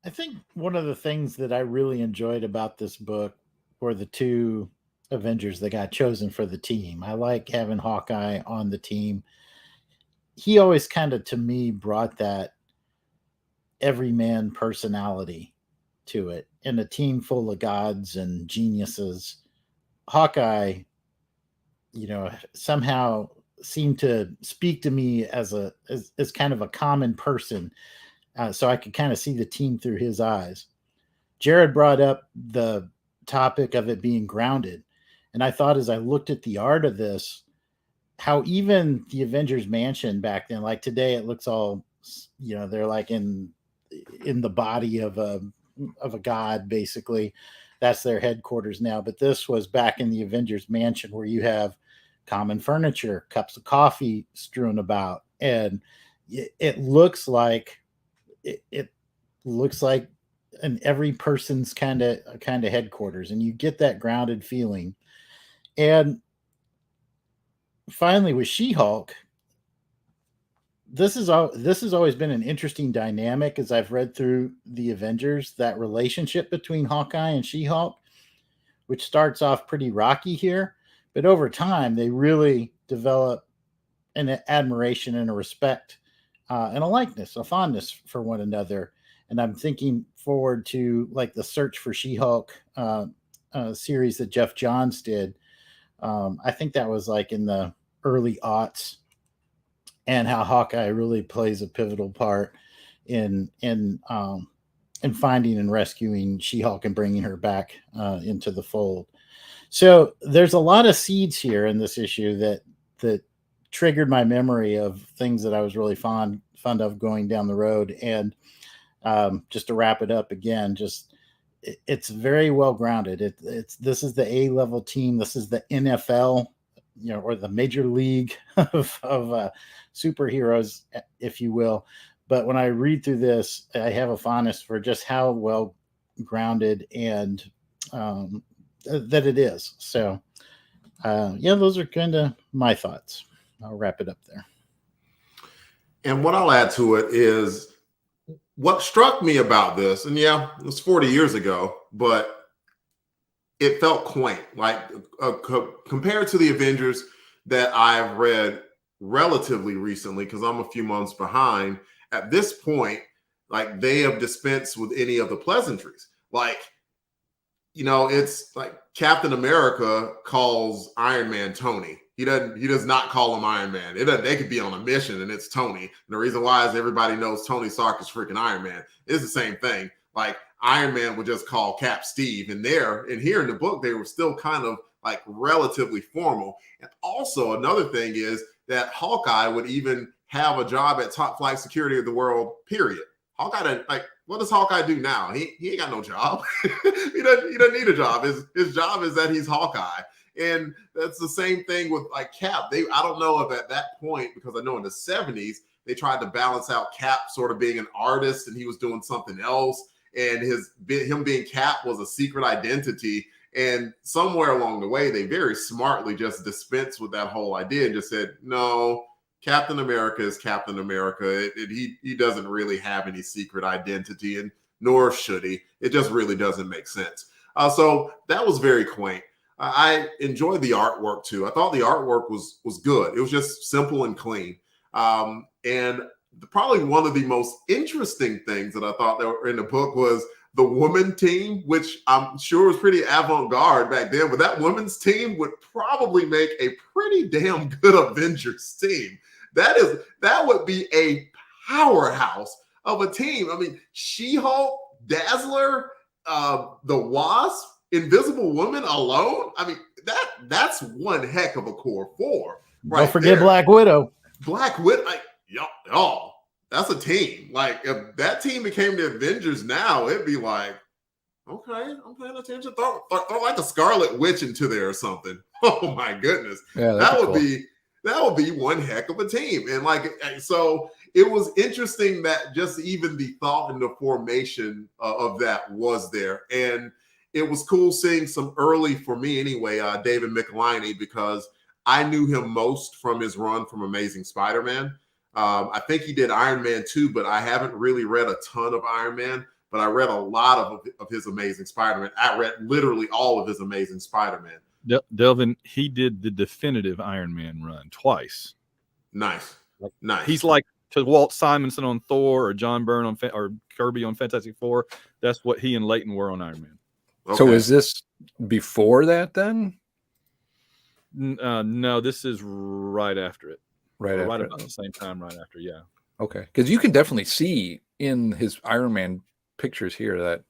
I think one of the things that I really enjoyed about this book were the two Avengers that got chosen for the team. I like having Hawkeye on the team. He always kind of, to me, brought that everyman personality to it. In a team full of gods and geniuses, Hawkeye, somehow seemed to speak to me as kind of a common person. So I could kind of see the team through his eyes. Jared brought up the topic of it being grounded. And I thought as I looked at the art of this, how even the Avengers Mansion back then, like today, it looks all, they're like in the body of a god, basically. That's their headquarters now. But this was back in the Avengers Mansion where you have common furniture, cups of coffee strewn about. And it looks like, it looks like an every person's kind of headquarters, and you get that grounded feeling. And finally with She-Hulk, this has always been an interesting dynamic as I've read through the Avengers, that relationship between Hawkeye and She-Hulk, which starts off pretty rocky here, but over time they really develop an admiration and a respect and a likeness, a fondness for one another. And I'm thinking forward to like the Search for She-Hulk series that Jeff Johns did. I think that was like in the early aughts, and how Hawkeye really plays a pivotal part in finding and rescuing She-Hulk and bringing her back into the fold. So there's a lot of seeds here in this issue that triggered my memory of things that I was really fond of going down the road. And just to wrap it up again, it's very well grounded. This is the A-level team. This is the NFL, or the major league of superheroes, if you will. But when I read through this, I have a fondness for just how well grounded and that it is. So those are kind of my thoughts. I'll wrap it up there. And what I'll add to it is what struck me about this, and it was 40 years ago, but it felt quaint, like compared to the Avengers that I've read relatively recently, because I'm a few months behind. At this point, like, they have dispensed with any of the pleasantries. Like, it's like Captain America calls Iron Man Tony. He does not call him Iron Man. They could be on a mission and it's Tony. And the reason why is everybody knows Tony Stark is freaking Iron Man. It's the same thing. Like, Iron Man would just call Cap Steve. And here in the book, they were still kind of like relatively formal. And also another thing is that Hawkeye would even have a job at top flight security of the world, period. Hawkeye, like, what does Hawkeye do now? He ain't got no job. he doesn't need a job. His job is that he's Hawkeye. And that's the same thing with like Cap. I don't know if at that point, because I know in the 70s, they tried to balance out Cap sort of being an artist and he was doing something else. And him being Cap was a secret identity. And somewhere along the way, they very smartly just dispensed with that whole idea and just said, no, Captain America is Captain America. He doesn't really have any secret identity, and nor should he. It just really doesn't make sense. So that was very quaint. I enjoyed the artwork too. I thought the artwork was good. It was just simple and clean. And probably one of the most interesting things that I thought that were in the book was the woman team, which I'm sure was pretty avant-garde back then, but that women's team would probably make a pretty damn good Avengers team. That would be a powerhouse of a team. I mean, She-Hulk, Dazzler, the Wasp, Invisible Woman alone. I mean, that's one heck of a core four. Right. Don't forget there. Black Widow. Black Widow, like y'all, that's a team. Like if that team became the Avengers now, it'd be like, okay, I'm paying attention. Throw like a Scarlet Witch into there or something. Oh my goodness, Yeah, that would be one heck of a team. And like, so it was interesting that just even the thought and the formation of that was there, and it was cool seeing some early, for me anyway, David Michelinie, because I knew him most from his run from Amazing Spider-Man. I think he did Iron Man 2, but I haven't really read a ton of Iron Man, but I read a lot of his Amazing Spider-Man. I read literally all of his Amazing Spider-Man. Delvin, he did the definitive Iron Man run twice. Nice. He's like to Walt Simonson on Thor or John Byrne on or Kirby on Fantastic Four. That's what he and Leighton were on Iron Man. Okay. So is this before that then? No, this is right after it. Right about the same time, right after. Yeah. Okay, because you can definitely see in his Iron Man pictures here that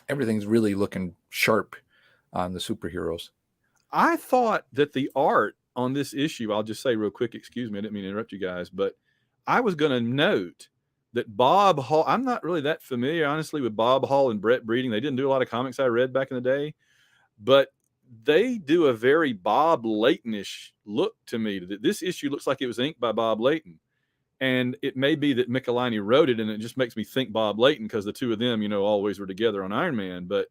everything's really looking sharp on the superheroes. I thought that the art on this issue, I'll just say real quick, excuse me, I didn't mean to interrupt you guys, but I was going to note that Bob Hall, I'm not really that familiar, honestly, with Bob Hall and Brett Breeding. They didn't do a lot of comics I read back in the day, but they do a very Bob Layton-ish look to me. This issue looks like it was inked by Bob Layton. And it may be that Michelinie wrote it, and it just makes me think Bob Layton because the two of them, always were together on Iron Man. But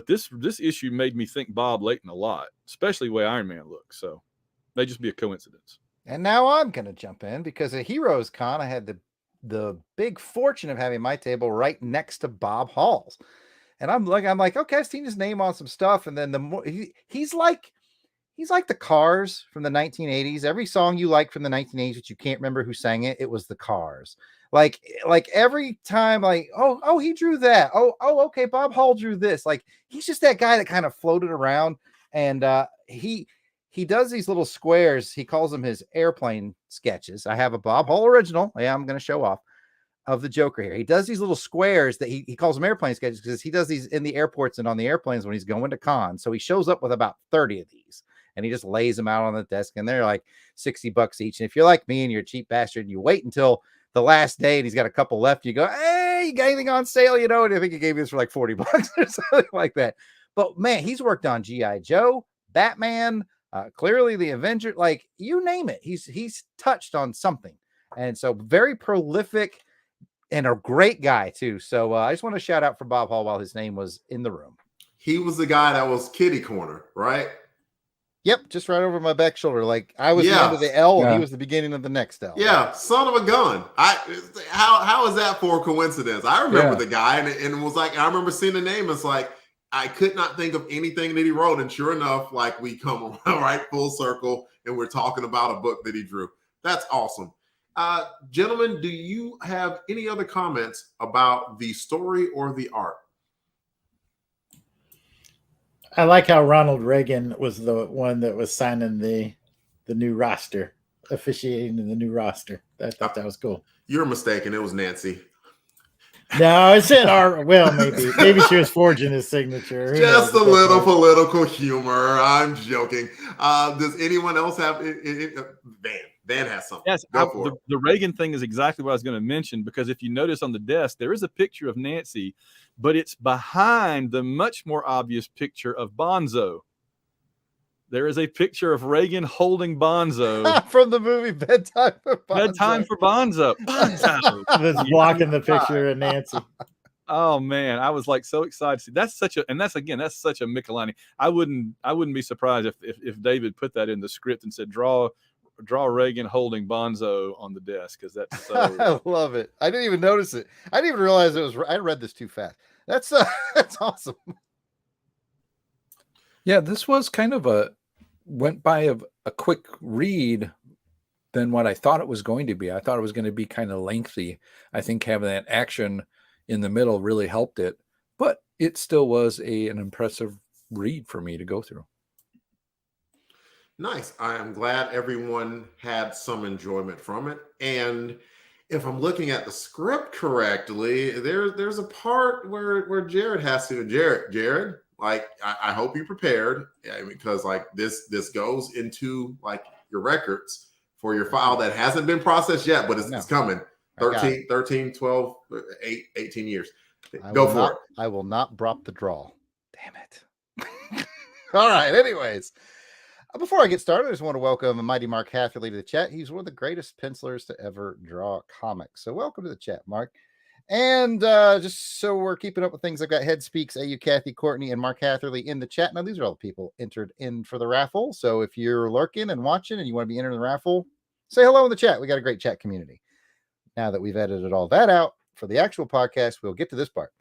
this issue made me think Bob Layton a lot, especially the way Iron Man looks. So may just be a coincidence. And now I'm going to jump in because at Heroes Con, I had the big fortune of having my table right next to Bob Hall's. And I'm like, okay, I've seen his name on some stuff. And then the more he's like the Cars from the 1980s. Every song you like from the 1980s, but you can't remember who sang it, it was the Cars. Like every time, like, oh, he drew that. Oh, okay, Bob Hall drew this. Like, he's just that guy that kind of floated around. And he does these little squares. He calls them his airplane sketches. I have a Bob Hall original. Yeah, I'm going to show off. Of the Joker here. He does these little squares that he calls them airplane sketches because he does these in the airports and on the airplanes when he's going to cons. So he shows up with about 30 of these and he just lays them out on the desk and they're like $60 each. And if you're like me and you're a cheap bastard and you wait until the last day and he's got a couple left, you go, hey, you got anything on sale? And I think he gave you this for like $40 or something like that. But man, he's worked on G.I. Joe, Batman, clearly the Avengers, like you name it. He's touched on something. And so very prolific and a great guy too. So I just want to shout out for Bob Hall while his name was in the room. He was the guy that was kitty corner, right? Yep, just right over my back shoulder. Like I was the end of the L, and he was the beginning of the next L. Yeah, son of a gun. How is that for a coincidence? I remember the guy, and it was like I remember seeing the name. It's like I could not think of anything that he wrote, and sure enough, like we come right full circle, and we're talking about a book that he drew. That's awesome. Gentlemen, do you have any other comments about the story or the art? I like how Ronald Reagan was the one that was signing the new roster, officiating in the new roster. I thought that was cool. You're mistaken. It was Nancy. No, it said art. Well, maybe she was forging his signature. Just a little political humor. I'm joking. Does anyone else have Van has something. Yes, the Reagan thing is exactly what I was going to mention, because if you notice on the desk, there is a picture of Nancy, but it's behind the much more obvious picture of Bonzo. There is a picture of Reagan holding Bonzo. From the movie Bedtime for Bonzo. Bedtime for Bonzo. Bonzo. That's blocking the picture of Nancy. Oh man, I was like so excited to see. That's such a Michelinie. I wouldn't be surprised if David put that in the script and said draw Reagan holding Bonzo on the desk, because that's so. I love it. I didn't even notice it. I didn't even realize it was. I read this too fast. That's awesome. Yeah, this was kind of went by a quick read than what I thought it was going to be. I thought it was going to be kind of lengthy. I think having that action in the middle really helped it, but it still was an impressive read for me to go through. Nice. I am glad everyone had some enjoyment from it. And if I'm looking at the script correctly, there's a part where Jared has to. Jared, like I hope you prepared, because like this goes into like your records for your file that hasn't been processed yet, but it's coming. 13, 12, 18 years. Go for it. I will not drop the draw. Damn it. All right. Anyways, before I get started, I just want to welcome Mighty Mark Hatherley to the chat. He's one of the greatest pencilers to ever draw comics. So welcome to the chat, Mark. And just so we're keeping up with things, I've got Head Speaks, AU, Kathy, Courtney, and Mark Hatherley in the chat. Now, these are all the people entered in for the raffle. So if you're lurking and watching and you want to be entered in the raffle, say hello in the chat. We got a great chat community. Now that we've edited all that out for the actual podcast, we'll get to this part.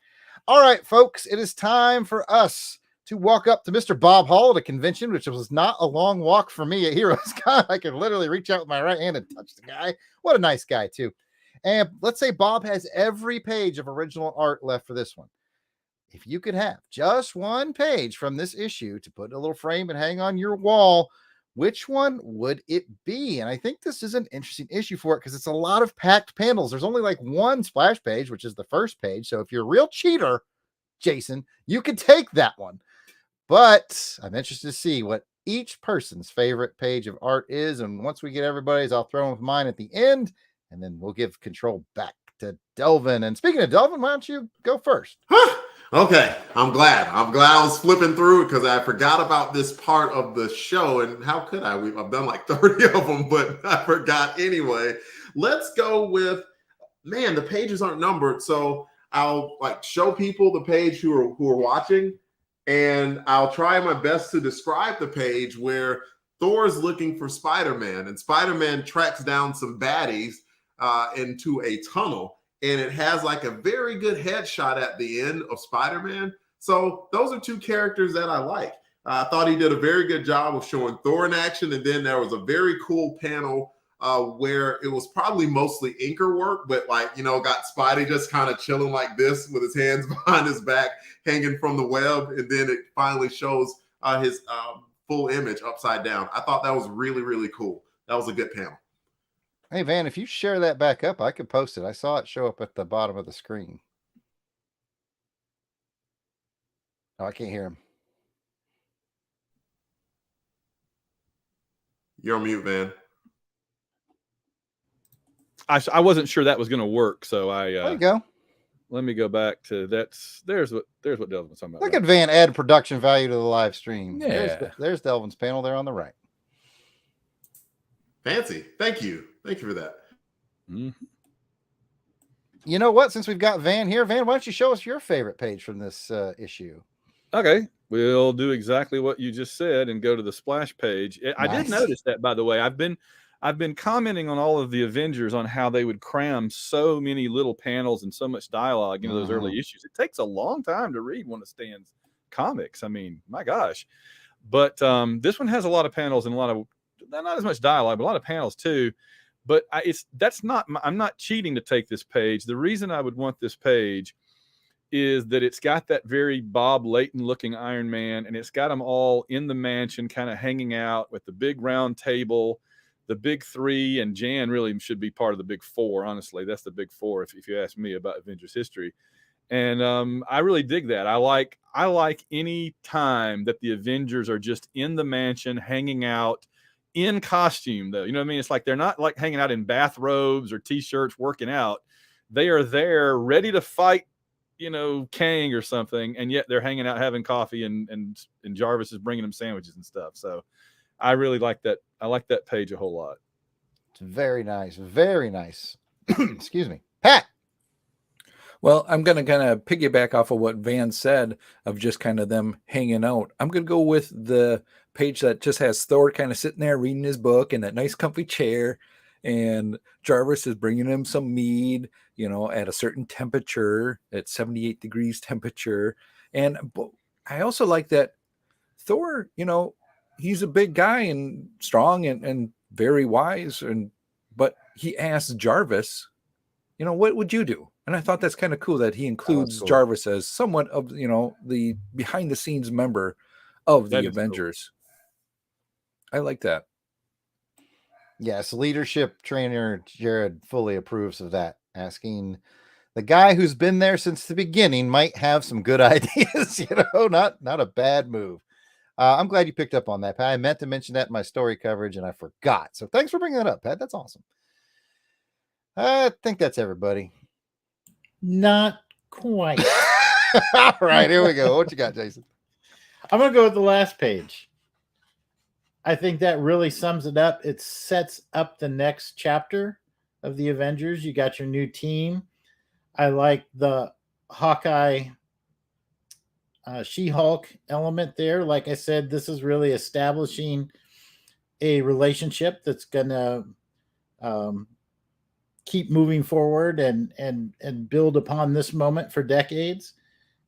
All right, folks, it is time for us to walk up to Mr. Bob Hall at a convention, which was not a long walk for me at Heroes Con. I could literally reach out with my right hand and touch the guy. What a nice guy, too. And let's say Bob has every page of original art left for this one. If you could have just one page from this issue to put in a little frame and hang on your wall, which one would it be? And I think this is an interesting issue for it because it's a lot of packed panels. There's only like one splash page, which is the first page. So if you're a real cheater, Jason, you can take that one. But I'm interested to see what each person's favorite page of art is. And once we get everybody's, I'll throw in with mine at the end, and then we'll give control back to Delvin. And speaking of Delvin, why don't you go first? Okay, I'm glad I was flipping through it because I forgot about this part of the show. And how could I? I've done like 30 of them, but I forgot anyway. Let's go with, man, the pages aren't numbered. So I'll like show people the page who are watching, and I'll try my best to describe the page where Thor's looking for Spider-Man, and Spider-Man tracks down some baddies into a tunnel. And it has like a very good headshot at the end of Spider-Man. So those are two characters that I like. I thought he did a very good job of showing Thor in action. And then there was a very cool panel where it was probably mostly inker work, but like, got Spidey just kind of chilling like this with his hands behind his back, hanging from the web. And then it finally shows his full image upside down. I thought that was really, really cool. That was a good panel. Hey, Van, if you share that back up, I could post it. I saw it show up at the bottom of the screen. Oh, I can't hear him. You're on mute, Van. I wasn't sure that was going to work, so there you go. Let me go back to there's what Delvin was talking about. Look at Van add production value to the live stream. Yeah. There's Delvin's panel there on the right. Fancy. Thank you for that. Mm-hmm. You know what? Since we've got Van here, Van, why don't you show us your favorite page from this issue? Okay, we'll do exactly what you just said and go to the splash page. I did notice that, by the way. I've been commenting on all of the Avengers on how they would cram so many little panels and so much dialogue into those early issues. It takes a long time to read one of Stan's comics. I mean, my gosh. But this one has a lot of panels and a lot of, not as much dialogue, but a lot of panels too. But I'm not cheating to take this page. The reason I would want this page is that it's got that very Bob Layton looking Iron Man, and it's got them all in the mansion kind of hanging out with the big round table, the big three, and Jan really should be part of the big four. Honestly, that's the big four if you ask me about Avengers history. And I really dig that. I like any time that the Avengers are just in the mansion hanging out in costume, though. You know what I mean? It's like they're not like hanging out in bathrobes or t-shirts working out. They are there ready to fight, Kang or something, and yet they're hanging out having coffee, and Jarvis is bringing them sandwiches and stuff. So I really like that. I like that page a whole lot. It's very nice. Very nice. Excuse me. Pat. Well, I'm going to kind of piggyback off of what Van said of just kind of them hanging out. I'm going to go with the page that just has Thor kind of sitting there reading his book in that nice comfy chair, and Jarvis is bringing him some mead, at a certain temperature, at 78 degrees temperature. And I also like that Thor, he's a big guy and strong and very wise, but he asks Jarvis, what would you do? And I thought that's kind of cool that he includes Jarvis as somewhat of, the behind the scenes member of the Avengers. Cool. I like that. Yes, leadership trainer Jared fully approves of that. Asking the guy who's been there since the beginning might have some good ideas, not a bad move. I'm glad you picked up on that, Pat. I meant to mention that in my story coverage and I forgot. So thanks for bringing that up, Pat. That's awesome. I think that's everybody. Not quite. All right, here we go. What you got, Jason? I'm going to go with the last page. I think that really sums it up. It sets up the next chapter of the Avengers. You got your new team. I like the Hawkeye She-Hulk element there. Like I said, this is really establishing a relationship that's going to keep moving forward and build upon this moment for decades.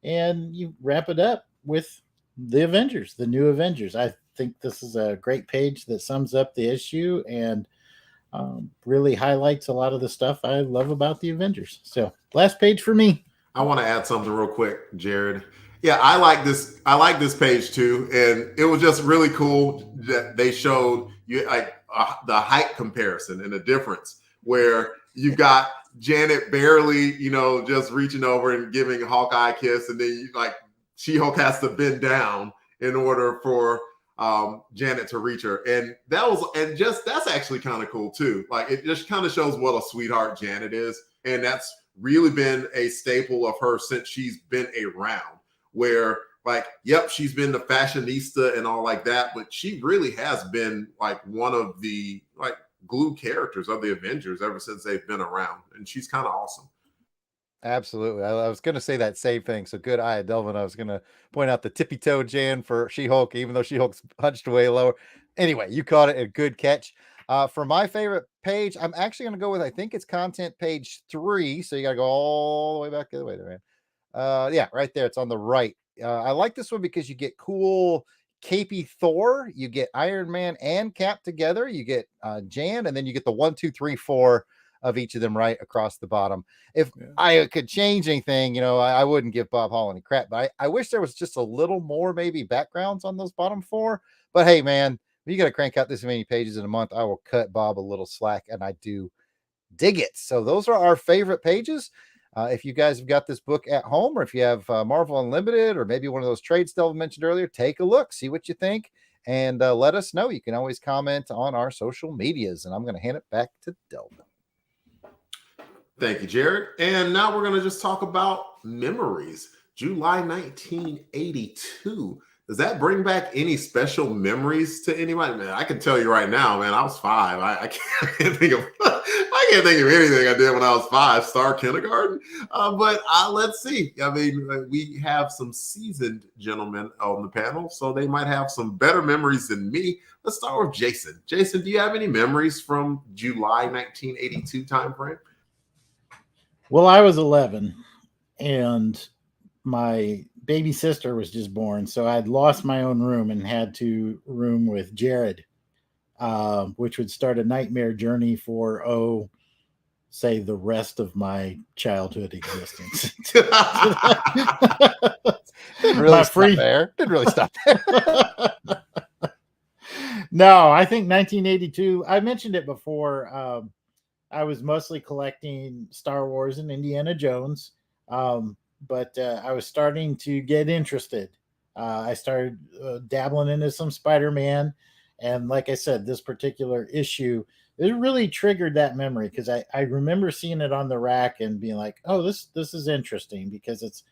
And you wrap it up with the Avengers, the new Avengers. I think this is a great page that sums up the issue and really highlights a lot of the stuff I love about the Avengers. So last page for me. I want to add something real quick, Jared. Yeah, I like this. I like this page too, and it was just really cool that they showed you like the height comparison and the difference where you got Janet barely, just reaching over and giving Hawkeye a kiss, and then She-Hulk has to bend down in order for Janet to reach her, and that's actually kind of cool too. Like it just kind of shows what a sweetheart Janet is, and that's really been a staple of her since she's been around. Where she's been the fashionista and all like that, but she really has been like one of the glue characters of the Avengers ever since they've been around, and she's kind of awesome. Absolutely. I was going to say that same thing. So good eye, Delvin. I was going to point out the tippy toe Jan for She-Hulk, even though She-Hulk's hunched way lower. Anyway, you caught it. A good catch. For my favorite page, I'm actually going to go with, I think it's content page 3. So you got to go all the way back the other way there, man. Yeah, right there. It's on the right. I like this one because you get cool capey Thor. You get Iron Man and Cap together. You get Jan, and then you get the 1, 2, 3, 4 of each of them right across the bottom. If I could change anything, I wouldn't give Bob Hall any crap, but I wish there was just a little more maybe backgrounds on those bottom 4. But hey, man, if you got to crank out this many pages in a month, I will cut Bob a little slack, and I do dig it. So those are our favorite pages. If you guys have got this book at home, or if you have Marvel Unlimited, or maybe one of those trades Delvin mentioned earlier, take a look, see what you think, and let us know. You can always comment on our social medias, and I'm going to hand it back to Delvin. Thank you, Jared. And now we're going to just talk about memories. July 1982. Does that bring back any special memories to anybody? Man, I can tell you right now, man, I was 5. I can't think of anything I did when I was 5. Star kindergarten. But let's see. I mean, we have some seasoned gentlemen on the panel, so they might have some better memories than me. Let's start with Jason. Jason, do you have any memories from July 1982 timeframe? Well, I was 11, and my baby sister was just born, so I'd lost my own room and had to room with Jared, which would start a nightmare journey for, say, the rest of my childhood existence. Didn't really stop there. No, I think 1982, I mentioned it before, I was mostly collecting Star Wars and Indiana Jones, but I was starting to get interested. I started dabbling into some Spider-Man, and like I said, this particular issue, it really triggered that memory because I remember seeing it on the rack and being like, oh, this is interesting because it's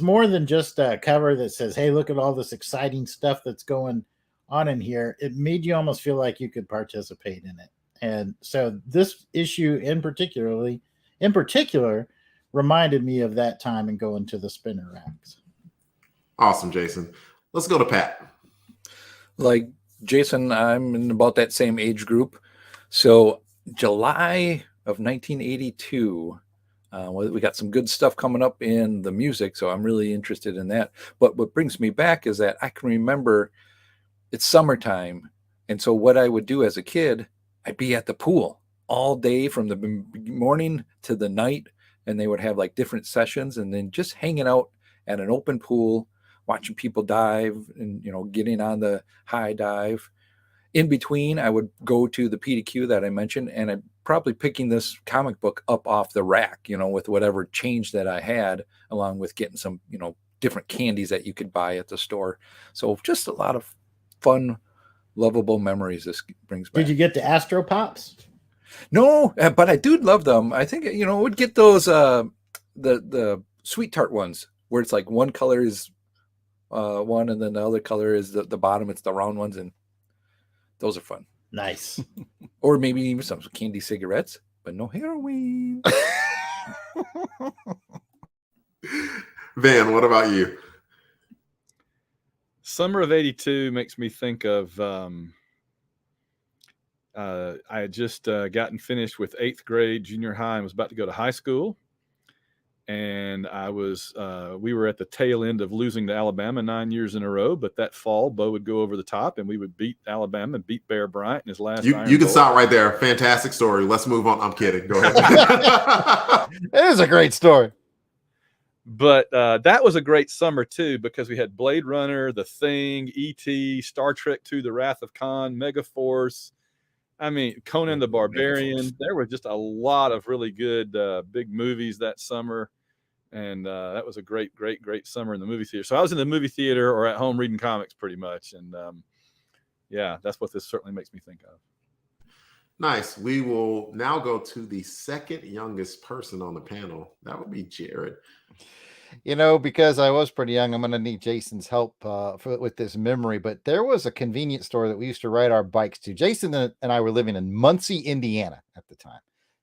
more than just a cover that says, hey, look at all this exciting stuff that's going on in here. It made you almost feel like you could participate in it. And so this issue in particular reminded me of that time and going to the spinner racks. Awesome, Jason. Let's go to Pat. Like Jason, I'm in about that same age group. So July of 1982, we got some good stuff coming up in the music, so I'm really interested in that. But what brings me back is that I can remember it's summertime. And so what I would do as a kid, I'd be at the pool all day from the morning to the night, and they would have like different sessions, and then just hanging out at an open pool, watching people dive and, getting on the high dive. in between, I would go to the PDQ that I mentioned, and I'm probably picking this comic book up off the rack, with whatever change that I had, along with getting some, different candies that you could buy at the store. So just a lot of fun, lovable memories this brings back. Did you get the Astro Pops? No, but I do love them. I think, would get those, the sweet tart ones where it's like one color is one and then the other color is the bottom. It's the round ones. And those are fun. Nice. Or maybe even some candy cigarettes, but no heroin. Van, what about you? Summer of '82 makes me think of I had just gotten finished with 8th grade junior high and was about to go to high school. And we were at the tail end of losing to Alabama 9 years in a row. But that fall, Bo would go over the top and we would beat Alabama and beat Bear Bryant in his last. You can stop right there. Fantastic story. Let's move on. I'm kidding. Go ahead. It is a great story. But that was a great summer, too, because we had Blade Runner, The Thing, E.T., Star Trek II, The Wrath of Khan, Megaforce. I mean, Conan the Barbarian. There were just a lot of really good big movies that summer. And that was a great summer in the movie theater. So I was in the movie theater or at home reading comics pretty much. And yeah, that's what this certainly makes me think of. Nice. We will now go to the second youngest person on the panel. That would be Jared. Because I was pretty young, I'm going to need Jason's help with this memory. But there was a convenience store that we used to ride our bikes to. Jason and I were living in Muncie, Indiana at the time.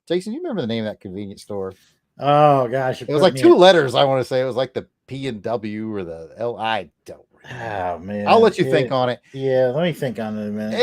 Jason, you remember the name of that convenience store? Oh, gosh. It was like 2 letters, I want to say. It was like the P&W or the L. I don't remember. Oh, man. I'll let you think on it. Yeah, let me think on it a minute.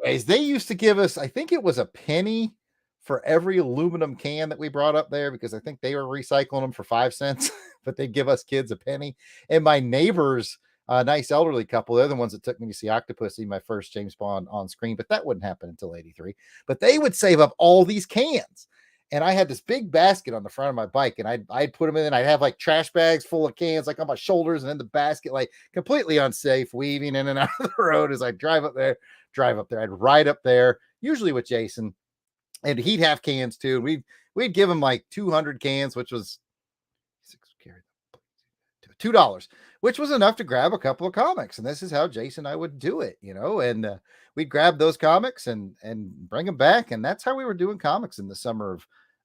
Anyways, they used to give us, I think it was a penny for every aluminum can that we brought up there, because I think they were recycling them for 5 cents, but they'd give us kids a penny. And my neighbors, a nice elderly couple, they're the ones that took me to see Octopussy, my first James Bond on screen, but that wouldn't happen until 83. But they would save up all these cans. And I had this big basket on the front of my bike, and I'd put them in, and I'd have like trash bags full of cans, like on my shoulders, and in the basket, like completely unsafe, weaving in and out of the road as I drive up there. I'd ride up there, usually with Jason, and he'd have cans too. We'd give him like 200 cans, which was $2, which was enough to grab a couple of comics. And this is how Jason and I would do it, and we'd grab those comics and bring them back. And that's how we were doing comics in the summer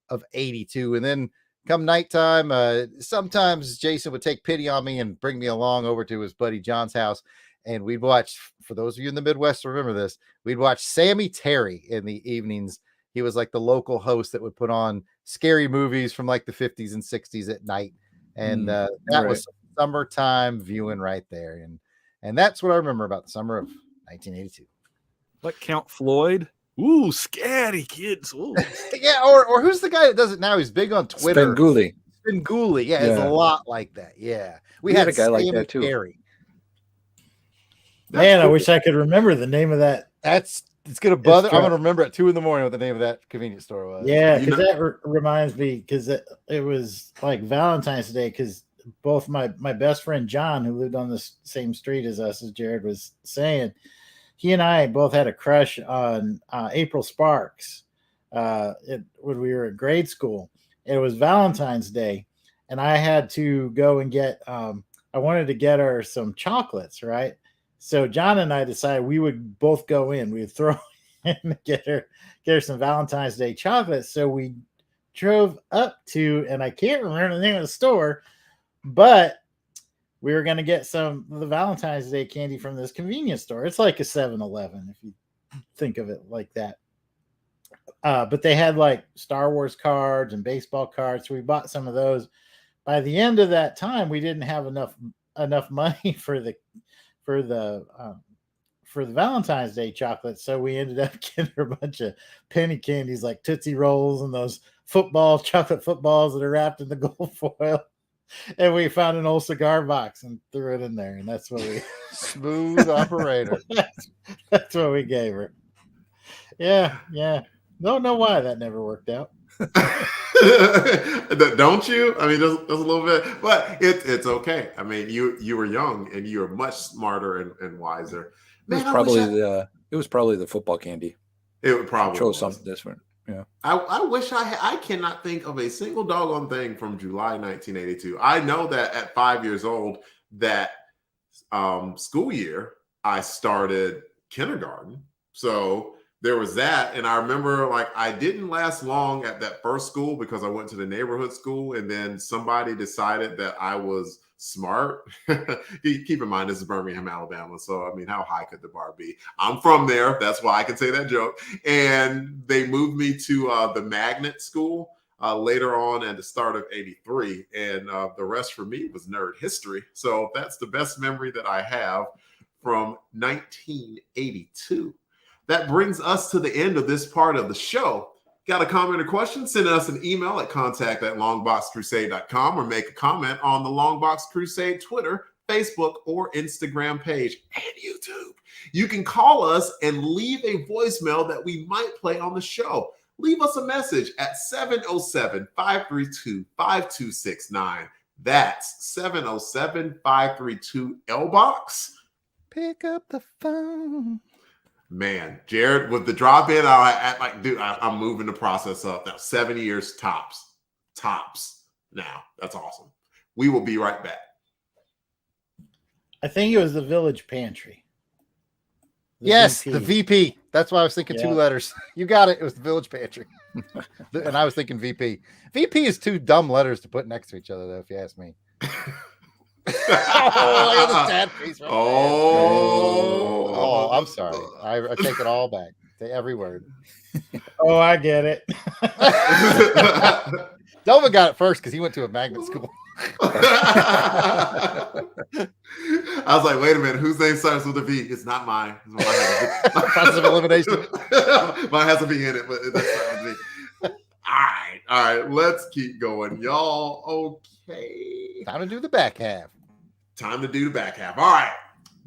of 82. And then come nighttime, sometimes Jason would take pity on me and bring me along over to his buddy John's house. And we'd watch, for those of you in the Midwest remember this, we'd watch Sammy Terry in the evenings. He was like the local host that would put on scary movies from like the 50s and 60s at night. And that was summertime viewing right there. And that's what I remember about the summer of 1982. Like Count Floyd. Ooh, scatty kids. Ooh. Yeah, or who's the guy that does it now? He's big on Twitter. Spenguli. Yeah, it's a lot like that. Yeah. We had a guy like that too. Terry. Man, I wish I could remember the name of that. It's gonna bother. I'm gonna remember at 2 a.m. what the name of that convenience store was. Yeah, because that reminds me, because it was like Valentine's Day, because both my best friend John, who lived on the same street as us, as Jared was saying, he and I both had a crush on April Sparks when we were at grade school. It was Valentine's Day, and I had to go and get. I wanted to get her some chocolates, right? So John and I decided we would both go in. We would throw in and get her some Valentine's Day chocolates. So we drove up to, and I can't remember the name of the store, but we were going to get some of the Valentine's Day candy from this convenience store. It's like a 7-Eleven, if you think of it like that. But they had like Star Wars cards and baseball cards. So we bought some of those. By the end of that time, we didn't have enough money for the Valentine's Day chocolates. So we ended up getting her a bunch of penny candies like Tootsie Rolls and those chocolate footballs that are wrapped in the gold foil. And we found an old cigar box and threw it in there. And that's what we smooth operator. That's what we gave her. Yeah. Don't know why that never worked out. Don't you? I mean, there's a little bit, but it's okay. I mean, you were young and you were much smarter and wiser. Man, it It was probably the football candy. It would probably chose was. something different. Yeah. I wish I cannot think of a single doggone thing from July 1982. I know that at 5 years old, that school year, I started kindergarten. So there was that. And I remember, like, I didn't last long at that first school because I went to the neighborhood school, and then somebody decided that I was smart. Keep in mind, this is Birmingham, Alabama. So, I mean, how high could the bar be? I'm from there. That's why I can say that joke. And they moved me to the magnet school later on at the start of 83. And the rest for me was nerd history. So that's the best memory that I have from 1982. That brings us to the end of this part of the show. Got a comment or question? Send us an email at contact@longboxcrusade.com or make a comment on the Longbox Crusade Twitter, Facebook, or Instagram page and YouTube. You can call us and leave a voicemail that we might play on the show. Leave us a message at 707-532-5269. That's 707-532-LBOX. Pick up the phone. Man, Jared, with the drop in, I'm moving the process up now. 7 years tops now. That's awesome. We will be right back. I think it was the Village Pantry. Yes, the VP. That's why I was thinking 2 letters. You got it. It was the Village Pantry. And I was thinking VP. VP is 2 dumb letters to put next to each other, though, if you ask me. Oh, look at the sad face right there. I'm sorry. I take it all back. Every word. Oh, I get it. Delvin got it first because he went to a magnet school. I was like, wait a minute, whose name starts with a V? It's not mine. Process of elimination. Mine has a V in it, but that's not with me. All right, let's keep going, y'all. Okay. Time to do the back half. All right.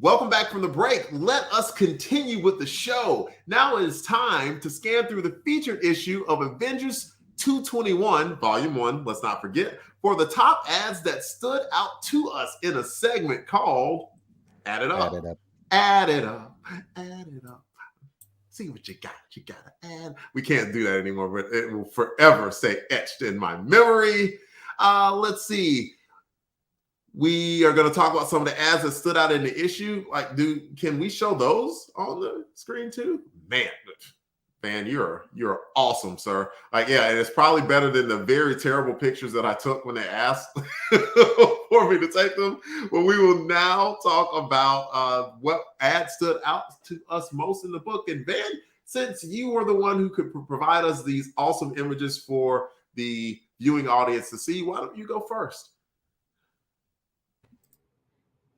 Welcome back from the break. Let us continue with the show. Now it is time to scan through the featured issue of Avengers 221, Volume 1, let's not forget, for the top ads that stood out to us in a segment called Add It Up. Add it up. See what you got. You got to add. We can't do that anymore, but it will forever stay etched in my memory. Let's see. We are going to talk about some of the ads that stood out in the issue. Can we show those on the screen too? Man, you're awesome, sir. And it's probably better than the very terrible pictures that I took when they asked for me to take them. But we will now talk about what ad stood out to us most in the book. And Ben, since you were the one who could provide us these awesome images for the viewing audience to see, why don't you go first?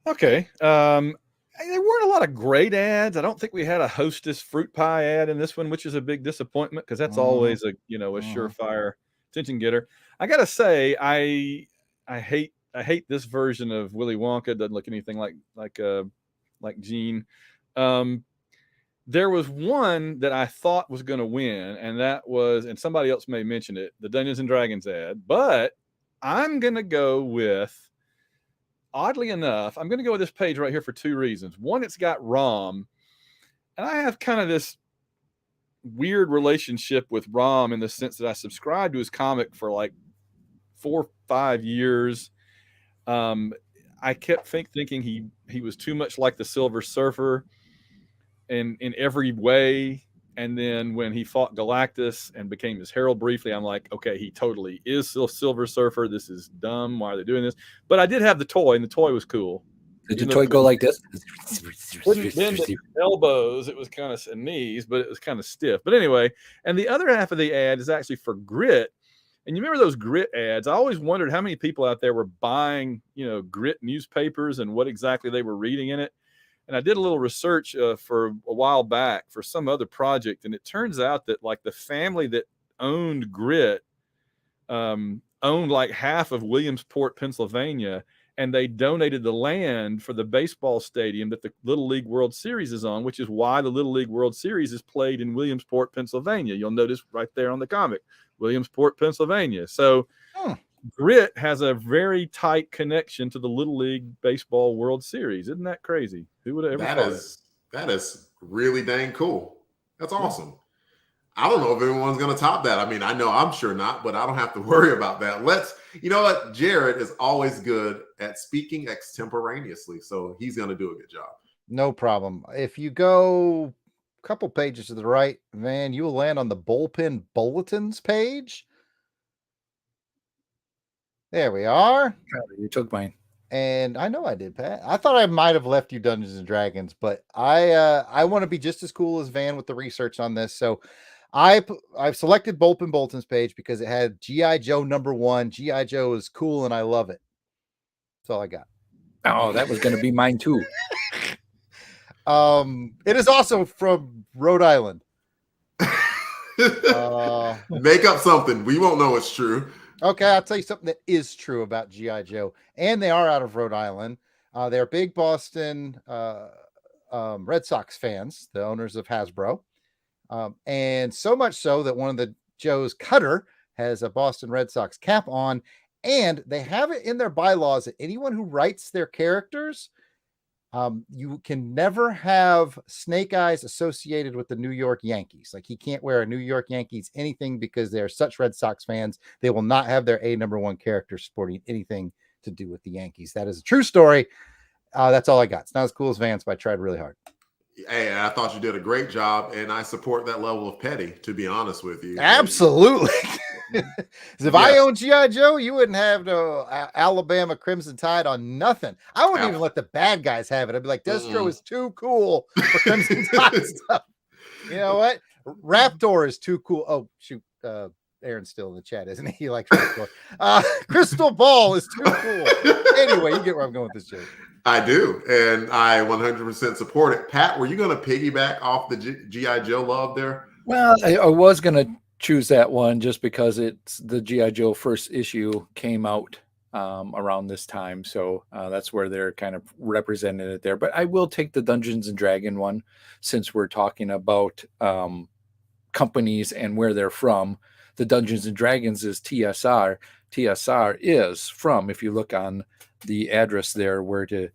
Okay. There weren't a lot of great ads. I don't think we had a Hostess fruit pie ad in this one, which is a big disappointment because that's always a surefire attention getter. I gotta say, I hate this version of Willy Wonka. It doesn't look anything like Gene. There was one that I thought was going to win, and that was, and somebody else may mention it, the Dungeons and Dragons ad. But I'm gonna go with. Oddly enough, I'm going to go with this page right here for 2 reasons. One, it's got Rom, and I have kind of this weird relationship with Rom in the sense that I subscribed to his comic for like 4 or 5 years. I kept thinking he was too much like the Silver Surfer in every way. And then when he fought Galactus and became his herald briefly, I'm like, okay, he totally is still Silver Surfer. This is dumb. Why are they doing this? But I did have the toy, and the toy was cool. Did the toy go like this? Wouldn't bend the elbows. It was kind of knees, but it was kind of stiff. But anyway, and the other half of the ad is actually for Grit. And you remember those Grit ads? I always wondered how many people out there were buying, Grit newspapers and what exactly they were reading in it. And I did a little research for a while back for some other project, and it turns out that like the family that owned Grit owned like half of Williamsport, Pennsylvania, and they donated the land for the baseball stadium that the Little League World Series is on, which is why the Little League World Series is played in Williamsport, Pennsylvania. You'll notice right there on the comic, Williamsport, Pennsylvania. So Grit has a very tight connection to the Little League Baseball World Series. Isn't that crazy? Who would have ever thought it? That is really dang cool. That's awesome. I don't know if anyone's going to top that. I mean, I know I'm sure not, but I don't have to worry about that. You know what? Jared is always good at speaking extemporaneously, so he's going to do a good job. No problem. If you go a couple pages to the right, man, you will land on the bullpen bulletins page. There we are. You took mine. And I know I did, Pat. I thought I might have left you Dungeons and Dragons, but I want to be just as cool as Van with the research on this. So I've selected Bullpen Bolton's page because it had G.I. Joe #1. G.I. Joe is cool and I love it. That's all I got. Oh, that was going to be mine too. It is also from Rhode Island. Make up something. We won't know it's true. Okay, I'll tell you something that is true about G.I. Joe. And they are out of Rhode Island. They're big Boston Red Sox fans, the owners of Hasbro. And so much so that one of the Joe's, Cutter, has a Boston Red Sox cap on. And they have it in their bylaws that anyone who writes their characters, you can never have Snake Eyes associated with the New York Yankees. Like, he can't wear a New York Yankees anything because they're such Red Sox fans. They will not have their A #1 character sporting anything to do with the Yankees. That is a true story. That's all I got. It's not as cool as Vance, but I tried really hard. Hey, I thought you did a great job, and I support that level of petty, to be honest with you. Absolutely. If I owned G.I. Joe, you wouldn't have no Alabama Crimson Tide on nothing. I wouldn't even let the bad guys have it. I'd be like, Destro is too cool for Crimson Tide stuff. You know what? Raptor is too cool. Oh, shoot. Aaron's still in the chat, isn't he? He likes Raptor. Crystal Ball is too cool. Anyway, you get where I'm going with this joke. I do, and I 100% support it. Pat, were you going to piggyback off the G.I. Joe love there? Well, I was going to choose that one just because it's the G.I. Joe first issue came out around this time. So that's where they're kind of represented it there. But I will take the Dungeons and Dragon one since we're talking about companies and where they're from. The Dungeons and Dragons is TSR. TSR is from, if you look on the address there, where to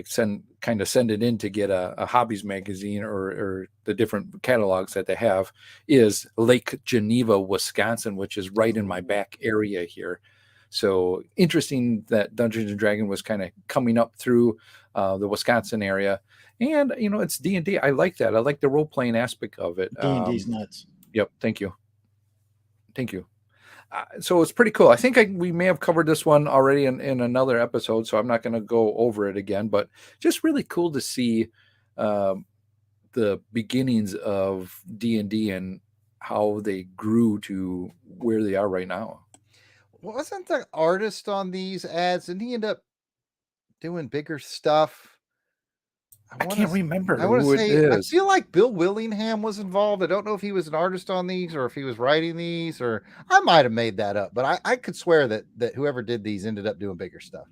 send it in to get a hobbies magazine or the different catalogs that they have, is Lake Geneva, Wisconsin, which is right in my back area here. So interesting that Dungeons and Dragons was kind of coming up through the Wisconsin area. And, you know, it's D&D. I like that. I like the role-playing aspect of it. D&D's nuts. Yep. Thank you. So it's pretty cool. I think we may have covered this one already in another episode, so I'm not going to go over it again, but just really cool to see the beginnings of D&D and how they grew to where they are right now. Wasn't the artist on these ads, didn't he end up doing bigger stuff? I can't remember I want who to say, it is. I feel like Bill Willingham was involved. I don't know if he was an artist on these or if he was writing these, or I might have made that up, but I could swear that whoever did these ended up doing bigger stuff.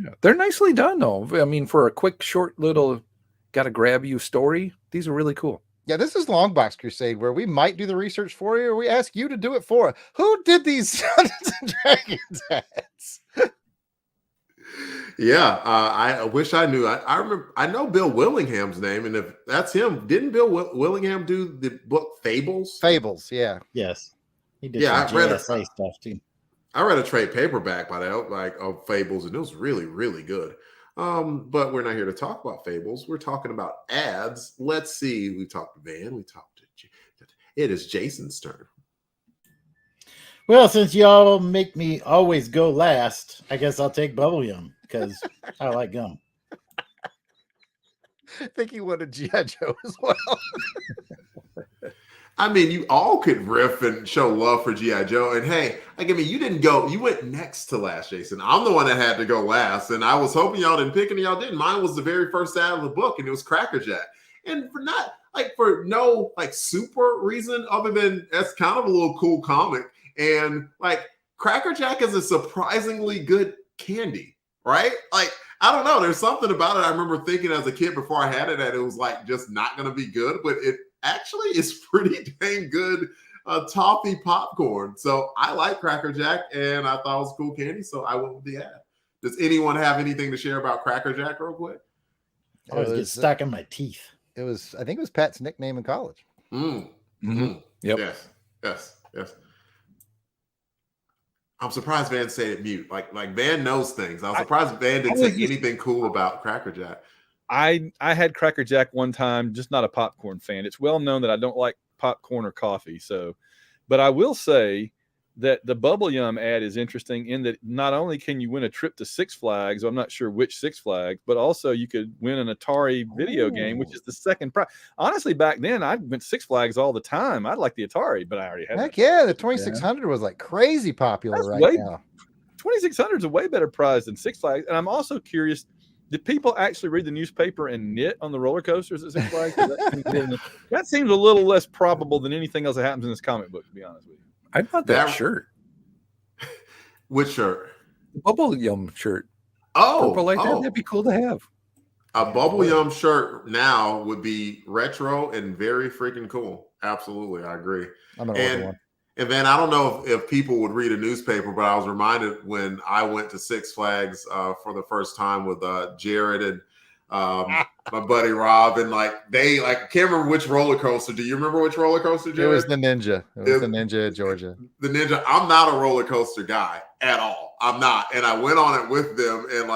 Yeah, they're nicely done, though. I mean, for a quick, short little gotta grab you story, these are really cool. Yeah, this is Longbox Crusade, where we might do the research for you, or we ask you to do it for us. Who did these Dungeons and Dragons ads? Yeah, I wish I knew. I remember. I know Bill Willingham's name, and if that's him, didn't Bill Willingham do the book Fables? Fables, yeah. Yes, he did. Yeah, some GSA stuff too. I read a trade paperback by that, of Fables, and it was really, really good. But we're not here to talk about Fables. We're talking about ads. Let's see. We talked to Van. We talked to. It is Jason's turn. Well, since y'all make me always go last, I guess I'll take bubblegum because I like gum. I think he wanted G.I. Joe as well. I mean, you all could riff and show love for G.I. Joe. And hey, you didn't go, you went next to last, Jason. I'm the one that had to go last. And I was hoping y'all didn't pick and y'all didn't. Mine was the very first ad of the book, and it was Cracker Jack. And for no super reason other than that's kind of a little cool comic. And Cracker Jack is a surprisingly good candy, right? I don't know. There's something about it. I remember thinking as a kid before I had it that it was just not going to be good, but it actually is pretty dang good toffee popcorn. So I like Cracker Jack, and I thought it was cool candy, so I went with the ad. Does anyone have anything to share about Cracker Jack real quick? I always get stuck in my teeth. It was, I think it was Pat's nickname in college. Mm. Mm-hmm. Mm. Yep. Yes. I'm surprised Van said it mute. Like Van knows things. I was surprised Van didn't say anything cool about Cracker Jack. I had Cracker Jack one time, just not a popcorn fan. It's well known that I don't like popcorn or coffee. So, but I will say that the Bubble Yum ad is interesting in that not only can you win a trip to Six Flags, I'm not sure which Six Flags, but also you could win an Atari video game, which is the second prize. Honestly, back then I went to Six Flags all the time. I'd like the Atari, but I already had. Heck yeah, the 2600 was like crazy popular now. 2600 is a way better prize than Six Flags, and I'm also curious. Did people actually read the newspaper and knit on the roller coasters at Six Flags? That seems a little less probable than anything else that happens in this comic book, to be honest with you. I bought that shirt. Which shirt? The Bubble Yum shirt. Oh, purple like that. That'd be cool to have. A Bubble Yum shirt now would be retro and very freaking cool. Absolutely, I agree. I'm gonna order one. And then I don't know if people would read a newspaper, but I was reminded when I went to Six Flags for the first time with Jared and my buddy Rob, and I can't remember which roller coaster. Do you remember which roller coaster, Jared? It was the Ninja. It was the Ninja at Georgia. The Ninja. I'm not a roller coaster guy at all. I'm not. And I went on it with them, and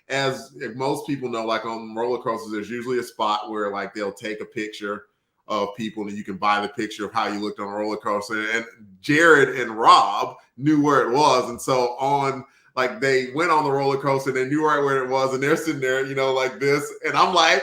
as most people know, on roller coasters, there's usually a spot where they'll take a picture of people and you can buy the picture of how you looked on a roller coaster. And Jared and Rob knew where it was. And so they went on the roller coaster and they knew right where it was. And they're sitting there, like this. And I'm like,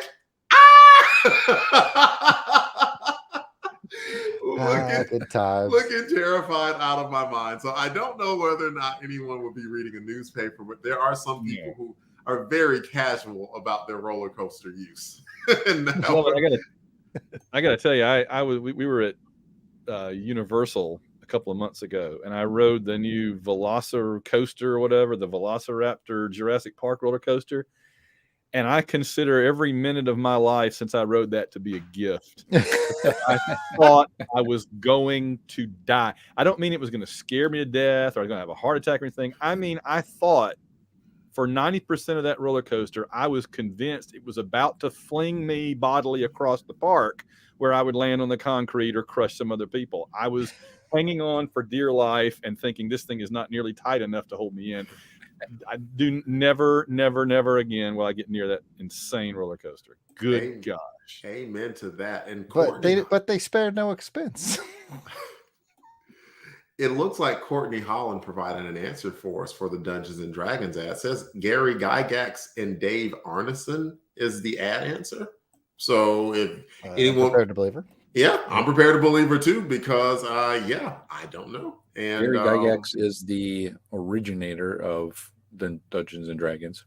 Good times. Looking terrified out of my mind. So I don't know whether or not anyone would be reading a newspaper, but there are some people who are very casual about their roller coaster use. Well, I gotta tell you, we were at Universal a couple of months ago, and I rode the new Velocicoaster or whatever, the Velociraptor Jurassic Park roller coaster, and I consider every minute of my life since I rode that to be a gift. I thought I was going to die. I don't mean it was going to scare me to death or I was going to have a heart attack or anything. I mean, I thought for 90% of that roller coaster, I was convinced it was about to fling me bodily across the park where I would land on the concrete or crush some other people. I was hanging on for dear life and thinking this thing is not nearly tight enough to hold me in. I do never again will I get near that insane roller coaster. Good gosh. Amen to that. And but they spared no expense. It looks like Courtney Holland provided an answer for us for the Dungeons and Dragons ad. It says Gary Gygax and Dave Arneson is the ad answer. So if anyone prepared to believe her. Yeah, I'm prepared to believe her too, because I don't know. And Gary Gygax is the originator of the Dungeons and Dragons.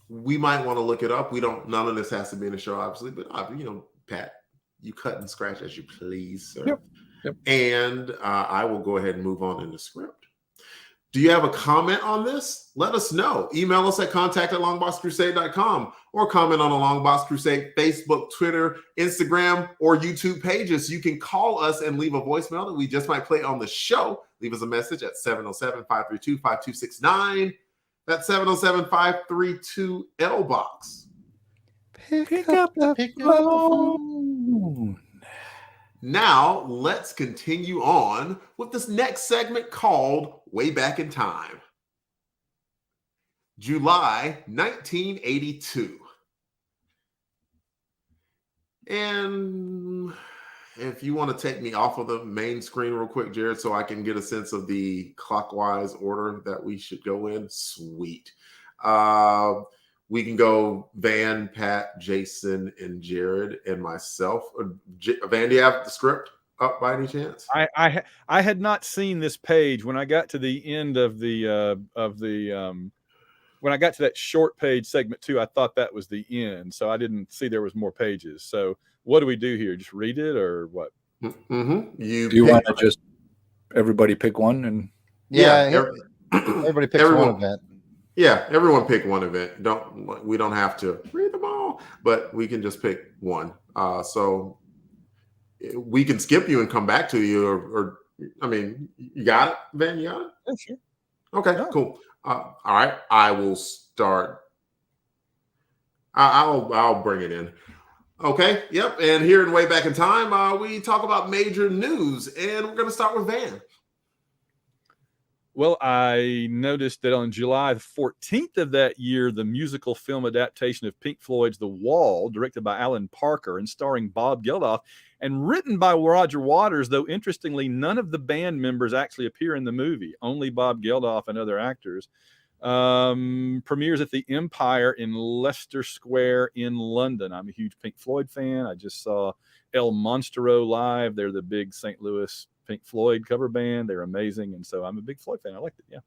We might want to look it up. None of this has to be in the show, obviously, but Pat, you cut and scratch as you please, sir. Yep. And I will go ahead and move on in the script. Do you have a comment on this? Let us know. Email us at contact@longboxcrusade.com or comment on the Longbox Crusade Facebook, Twitter, Instagram, or YouTube pages. You can call us and leave a voicemail that we just might play on the show. Leave us a message at 707-532-5269. That's 707-532-LBOX. Pick up the phone. Now, let's continue on with this next segment called Way Back in Time. July 1982. And if you want to take me off of the main screen real quick, Jared, so I can get a sense of the clockwise order that we should go in, sweet. We can go Van, Pat, Jason, and Jared, and myself. Van, do you have the script up by any chance? I had not seen this page when I got to the end of the when I got to that short page segment 2. I thought that was the end, so I didn't see there was more pages. So what do we do here? Just read it or what? Mm-hmm. Do you want to just everybody pick one and everybody picks one event. Yeah, everyone pick one event. We don't have to read them all, but we can just pick one. So we can skip you and come back to you, or I mean, you got it, Ben? You got it? Yeah, sure. Okay, cool. All right, I will start I'll bring it in. Okay. Yep. And here in Way Back in Time, we talk about major news, and we're going to start with Van. Well, I noticed that on July 14th of that year, the musical film adaptation of Pink Floyd's The Wall, directed by Alan Parker and starring Bob Geldof, and written by Roger Waters, though interestingly, none of the band members actually appear in the movie, only Bob Geldof and other actors, premieres at the Empire in Leicester Square in London. I'm a huge Pink Floyd fan. I just saw El Monstero live. They're the big St. Louis Pink Floyd cover band. They're amazing, and so I'm a big Floyd fan. I liked it. Yeah.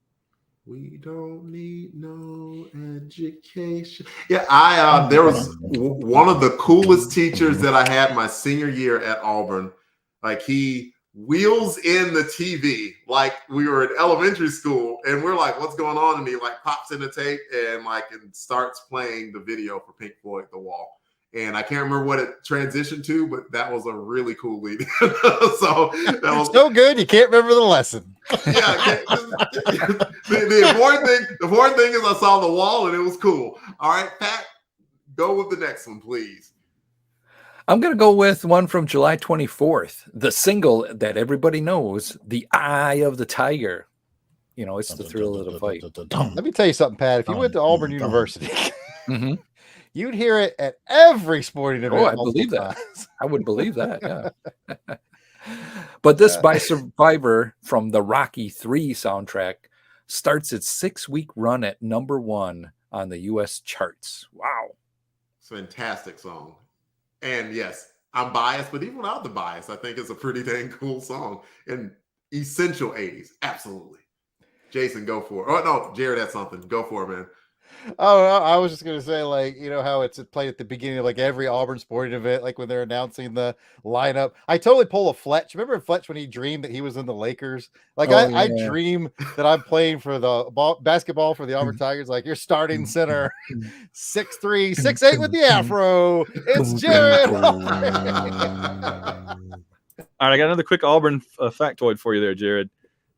We don't need no education. Yeah, there was one of the coolest teachers that I had my senior year at Auburn. Like, he wheels in the TV like we were in elementary school, and we're like, "What's going on?" And he like pops in the tape and starts playing the video for Pink Floyd, The Wall. And I can't remember what it transitioned to, but that was a really cool lead. So that was so good you can't remember the lesson. Yeah. The important thing is I saw The Wall and it was cool. All right, Pat, go with the next one, please. I'm going to go with one from July 24th, the single that everybody knows, The Eye of the Tiger. You know, it's the thrill of the fight. Let me tell you something, Pat. If you went to Auburn University, you'd hear it at every sporting event. Oh, I believe that. I would believe that, yeah. But this by Survivor from the Rocky III soundtrack starts its 6-week run at #1 on the U.S. charts. Wow. It's a fantastic song. And yes, I'm biased, but even without the bias, I think it's a pretty dang cool song. And essential 80s. Absolutely. Jason, go for it. Oh, no, Jared had something. Go for it, man. Oh, I was just going to say, like, you know how it's played at the beginning of like every Auburn sporting event, like when they're announcing the lineup. I totally pull a Fletch. Remember Fletch when he dreamed that he was in the Lakers? Like, I dream that I'm playing for the basketball for the Auburn Tigers. Like, you're starting center, 6'3", 6'8" with the afro. It's Jared. All right, I got another quick Auburn factoid for you there, Jared.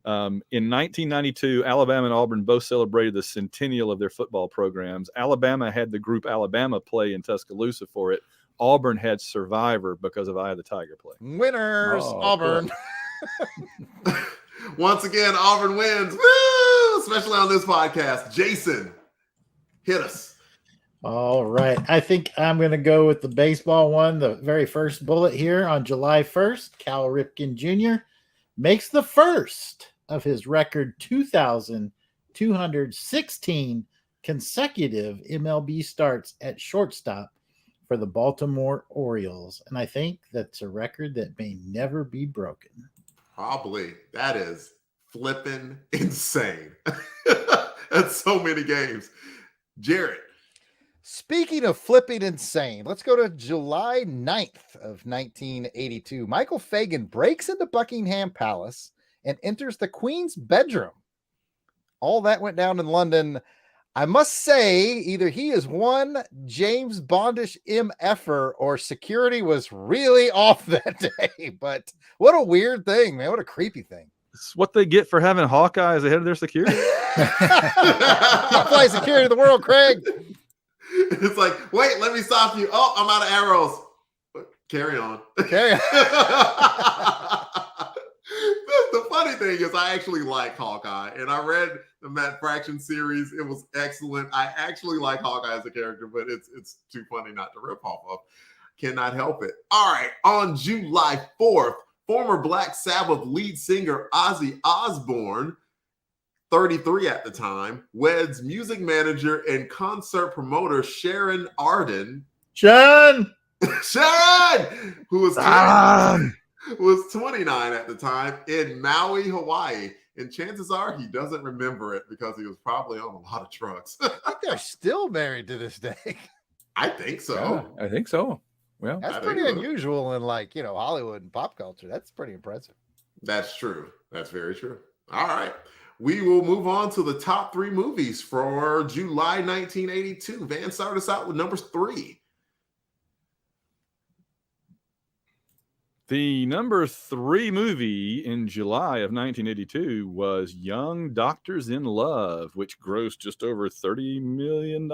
In 1992, Alabama and Auburn both celebrated the centennial of their football programs. Alabama had the group Alabama play in Tuscaloosa for it. Auburn had Survivor because of Eye of the Tiger play. Winners, Auburn. Once again, Auburn wins. Woo! Especially on this podcast. Jason, hit us. All right. I think I'm going to go with the baseball one, the very first bullet here. On July 1st, Cal Ripken Jr. makes the first of his record 2,216 consecutive MLB starts at shortstop for the Baltimore Orioles. And I think that's a record that may never be broken. Probably. That is flipping insane. That's so many games. Jared. Speaking of flipping insane, let's go to July 9th of 1982. Michael Fagan breaks into Buckingham Palace and enters the Queen's bedroom. All that went down in London. I must say, either he is one James Bondish MFer or security was really off that day. But what a weird thing, man. What a creepy thing. It's what they get for having Hawkeye as the head of their security. Top flight security of the world, Craig. It's like, wait, let me stop you. Oh, I'm out of arrows. Carry on. Carry on. The funny thing is I actually like Hawkeye, and I read the Matt Fraction series. It was excellent. I actually like Hawkeye as a character, but it's too funny not to rip off of. Cannot help it. All right. On July 4th, former Black Sabbath lead singer Ozzy Osbourne, 33 at the time, weds music manager and concert promoter Sharon Arden. Sharon, who was 29 at the time in Maui, Hawaii. And chances are he doesn't remember it because he was probably on a lot of drugs. I think they're still married to this day. I think so. Yeah, I think so. Well, that's pretty unusual in Hollywood and pop culture. That's pretty impressive. That's true. That's very true. All right. We will move on to the top 3 movies for July 1982. Van, start us out with number 3. The number 3 movie in July of 1982 was Young Doctors in Love, which grossed just over $30 million.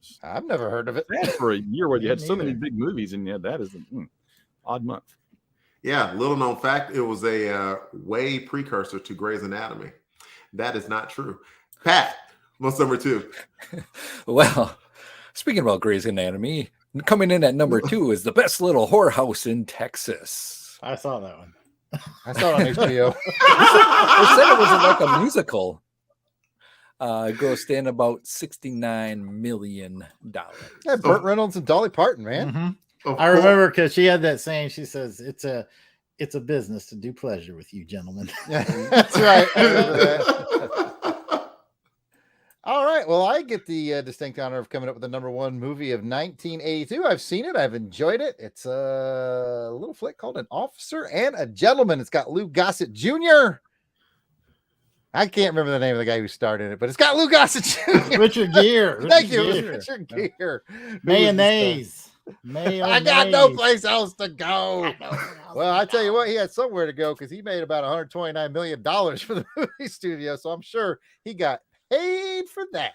Avengers. I've never heard of it. Sad for a year where you Me had so many neither. big movies, and yeah, that is an odd month. Yeah, little known fact, it was a way precursor to Grey's Anatomy. That is not true. Pat, what's number 2? Well, speaking about Grey's Anatomy, coming in at number 2 is the best little whorehouse in Texas. I saw that one. I saw it on HBO. They said it was like a musical. It grossed in about $69 million. Yeah, Burt Reynolds and Dolly Parton, man. Mhm. Of I course. remember because she had that saying. She says, "It's a business to do pleasure with you, gentlemen." Yeah, that's right. I remember that. All right. Well, I get the distinct honor of coming up with the number 1 movie of 1982. I've seen it. I've enjoyed it. It's a little flick called An Officer and a Gentleman. It's got Lou Gossett Jr. I can't remember the name of the guy who starred in it, but it's got Lou Gossett Jr. Richard Gere. Thank you, Gere. Richard Gere. Mayonnaise. I got no place else to go. Well, I tell you what, he had somewhere to go because he made about $129 million for the movie studio. So I'm sure he got paid for that.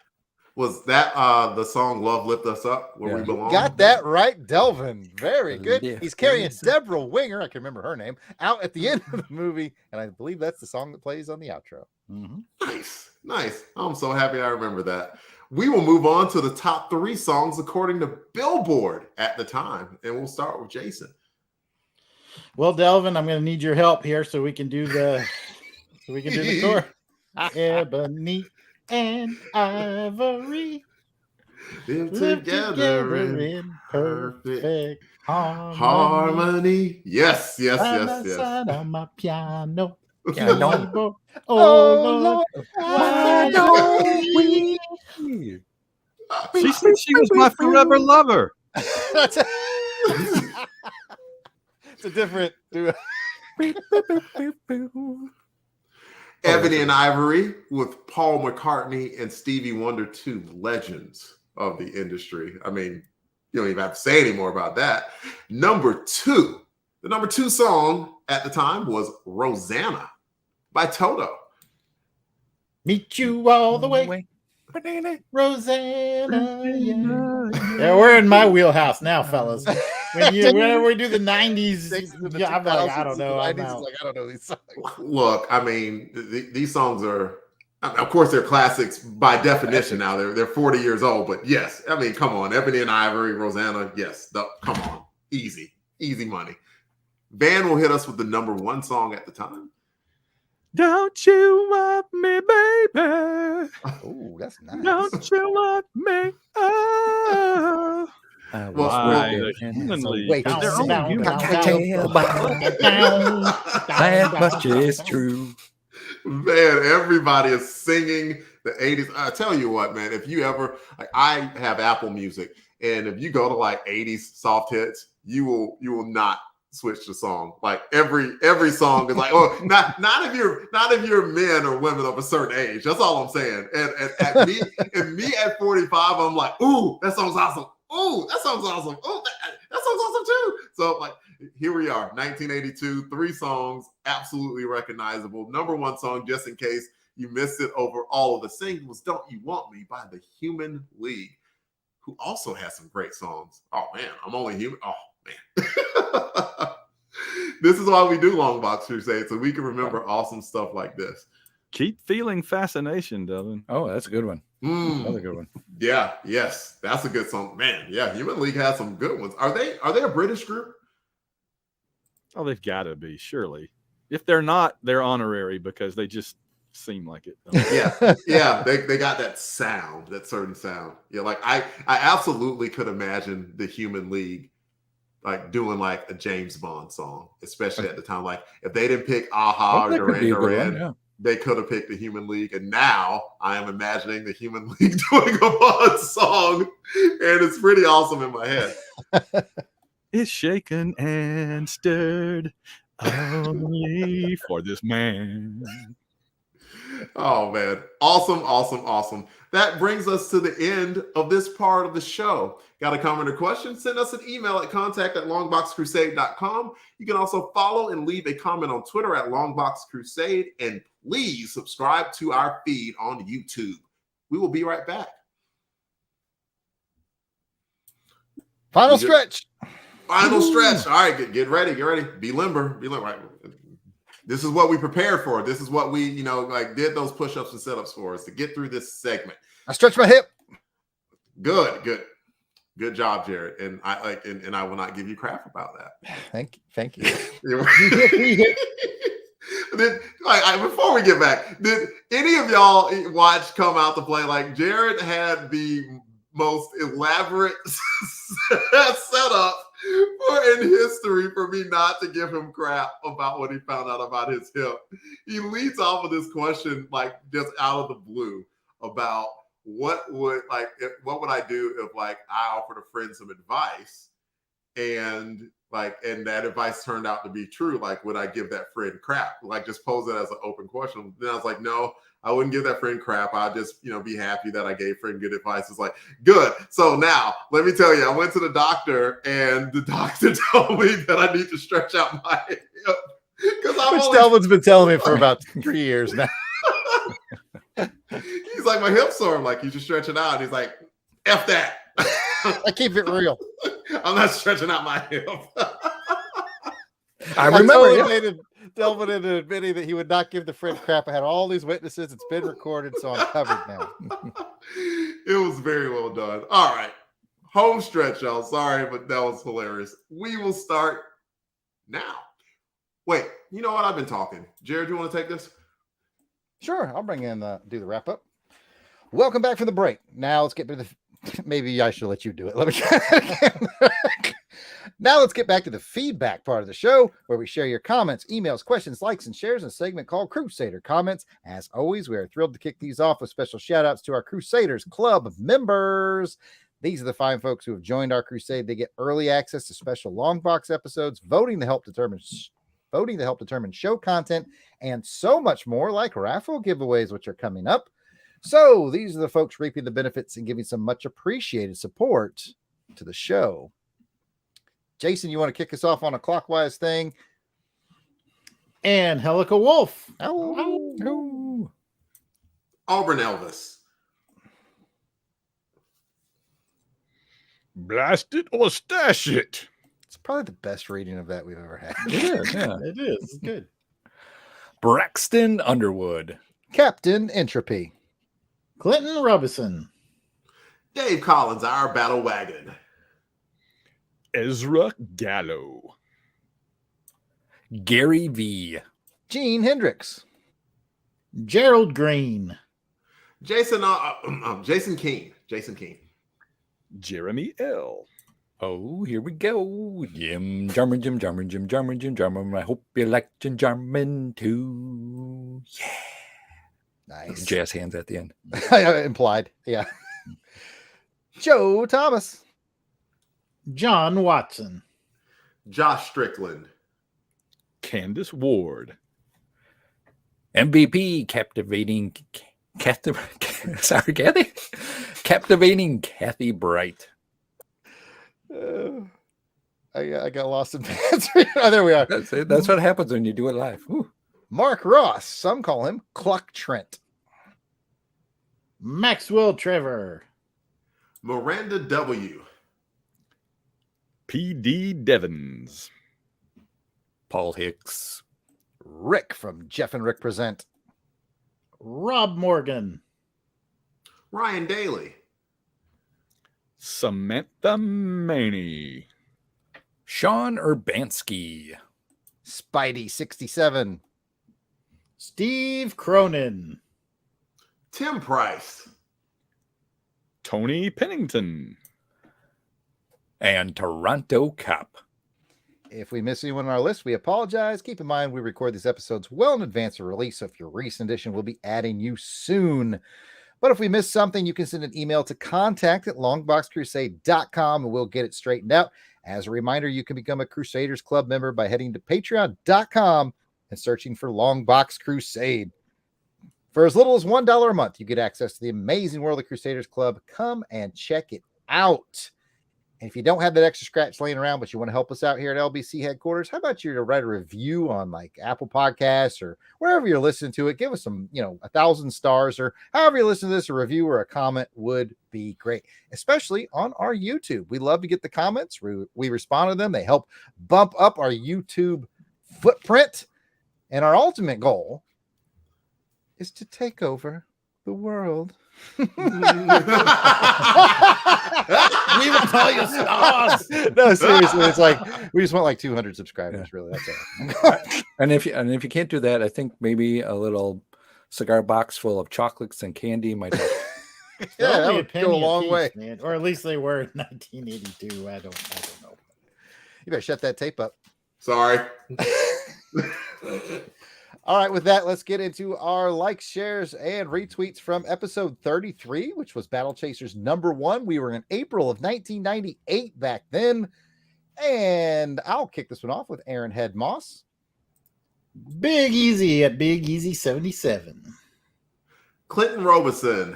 Was that the song Love Lift Us Up, Where We Yeah. Belong? Got that right, Delvin. Very good. Yeah. He's carrying Deborah Winger, I can remember her name, out at the end of the movie. And I believe that's the song that plays on the outro. Mhm. Nice. I'm so happy I remember that. We will move on to the top 3 songs according to Billboard at the time. And we'll start with Jason. Well, Delvin, I'm going to need your help here so we can do the tour. Ebony and Ivory Live live together in perfect harmony. harmony. Yes. Side by side on my piano. Piano. Oh, Lord, why don't we? She said she was my forever lover. That's it's a different. Ebony and Ivory with Paul McCartney and Stevie Wonder, 2 legends of the industry. I mean, you don't even have to say any more about that. Number 2, the number 2 song at the time was Rosanna by Toto. Meet you all the way, Rosanna. Yeah, we're in my wheelhouse now, fellas. Whenever we do the 90s, I'm like, I don't know. I'm out. I don't know these songs. Look, I mean, these songs are, I mean, of course, they're classics by definition now. They're 40 years old, but yes, I mean, come on. Ebony and Ivory, Rosanna, yes. Come on. Easy money. Van will hit us with the number 1 song at the time. Don't you want me, baby? Oh, that's nice. Don't you want me? Oh. Well, The Human League. wait, They're down, only human. down, That much is true. Man, everybody is singing the 80s. I tell you what, man, if you ever, like, I have Apple Music, and if you go to like 80s soft hits, you will not switch the song. Like every song is like, oh, not if you're men or women of a certain age. That's all I'm saying. And me at 45, I'm like, ooh, that song's awesome. Ooh, that song's awesome. Oh, that song's awesome too. So like, here we are, 1982, 3 songs, absolutely recognizable. Number 1 song, just in case you missed it over all of the singles, was "Don't You Want Me" by the Human League, who also has some great songs. Oh man, I'm only human. Oh man. This is why we do Longbox Crusade, so we can remember awesome stuff like this. Keep feeling fascination, Devin. Oh, that's a good one. Another good one. Yeah, yes, that's a good song, man. Yeah, Human League has some good ones. Are they a British group? Oh, they've got to be, surely. If they're not, they're honorary because they just seem like it. Yeah, they got that sound, that certain sound. Yeah, like I absolutely could imagine the Human League like doing like a James Bond song, especially at the time. Like if they didn't pick Aha or Duran Duran, they could have picked the Human League. And now I am imagining the Human League doing a Bond song, and it's pretty awesome in my head. It's shaken and stirred only for this man. Oh man, awesome. That brings us to the end of this part of the show. Got a comment or question? Send us an email at contact@longboxcrusade.com. You can also follow and leave a comment on Twitter at longboxcrusade, and please subscribe to our feed on YouTube. We will be right back. Final You good? stretch. Final stretch. All right, get ready. Get ready. Be limber. Be limber. Right. This is what we prepared for. This is what we, did those push-ups and sit-ups for us to get through this segment. I stretch my hip. Good job, Jared. And I will not give you crap about that. Thank you. Before we get back, did any of y'all watch Come Out to Play? Like, Jared had the most elaborate setup in history for me not to give him crap about what he found out about his hip. He leads off with this question, like, just out of the blue, about what would I do if I offered a friend some advice and that advice turned out to be true? Like, would I give that friend crap? Like, just pose it as an open question. Then I was like, no, I wouldn't give that friend crap. I'd just, be happy that I gave friend good advice. It's like, good. So now let me tell you, I went to the doctor and the doctor told me that I need to stretch out my hip. Which Delvin's been telling me for about 3 years now. He's like, my hip's sore. I'm like, you should stretch it out. And he's like, F that. I keep it real. I'm not stretching out my hip. I remember Delvin into admitting that he would not give the friend crap. I had all these witnesses. It's been recorded, so I'm covered now. It was very well done. All right. Home stretch, y'all. Sorry, but that was hilarious. We will start now. Wait, you know what? I've been talking. Jared, you want to take this? Sure, I'll bring in do the wrap up. Welcome back from the break. Now let's get to the. Maybe I should let you do it. Let me try again. Now let's get back to the feedback part of the show, where we share your comments, emails, questions, likes, and shares in a segment called Crusader Comments. As always, we are thrilled to kick these off with special shout outs to our Crusaders Club members. These are the fine folks who have joined our crusade. They get early access to special Longbox episodes, voting to help determine show content, and so much more, like raffle giveaways, which are coming up. So these are the folks reaping the benefits and giving some much appreciated support to the show. Jason, you want to kick us off on a clockwise thing? Angelica Wolf. Oh. Auburn Elvis. Blast it or stash it. It's probably the best reading of that we've ever had. It is, yeah. It is. It's good. Braxton Underwood. Captain Entropy. Clinton Robinson. Dave Collins, our battle wagon. Ezra Gallo. Gary V. Gene Hendricks. Gerald Green. Jason King. Jason King. Jeremy L. Oh, here we go. Jim Jarman. I hope you like Jim Jarman too. Yeah. Nice. Jazz hands at the end. Implied. Yeah. Joe Thomas. John Watson. Josh Strickland. Candace Ward. MVP captivating Kathy. Captivating Kathy Bright. I got lost in pants. Oh, there we are. That's it. That's what happens when you do it live. Whew. Mark Ross. Some call him Cluck Trent. Maxwell Trevor. Miranda W. P.D. Devons. Paul Hicks. Rick from Jeff and Rick Present. Rob Morgan. Ryan Daly. Samantha Maney. Sean Urbanski. Spidey 67. Steve Cronin. Tim Price. Tony Pennington. And Toronto Cop. If we miss anyone on our list, we apologize. Keep in mind, we record these episodes well in advance of release, so if you're a recent edition, we'll be adding you soon. But if we miss something, you can send an email to contact@longboxcrusade.com and we'll get it straightened out. As a reminder, you can become a Crusaders Club member by heading to patreon.com and searching for Longbox Crusade. For as little as $1 a month, you get access to the amazing world of Crusaders Club. Come and check it out. And if you don't have that extra scratch laying around, but you want to help us out here at LBC headquarters, how about you to write a review on like Apple Podcasts or wherever you're listening to it? Give us some, 1,000 stars or however you listen to this, a review or a comment would be great, especially on our YouTube. We love to get the comments. We respond to them. They help bump up our YouTube footprint. And our ultimate goal is to take over the world. We will tell you stars. No, seriously, it's like we just want like 200 subscribers. Really, that's all. And if you can't do that, I think maybe a little cigar box full of chocolates and candy might help. Yeah, that Only would penny go a a long piece, way. man. Or at least they were in 1982. I don't know. You better shut that tape up. Sorry. All right, with that, let's get into our likes, shares, and retweets from episode 33, which was Battle Chasers #1. We were in April of 1998 back then. And I'll kick this one off with Aaron Head Moss. Big Easy at Big Easy 77. Clinton Robeson.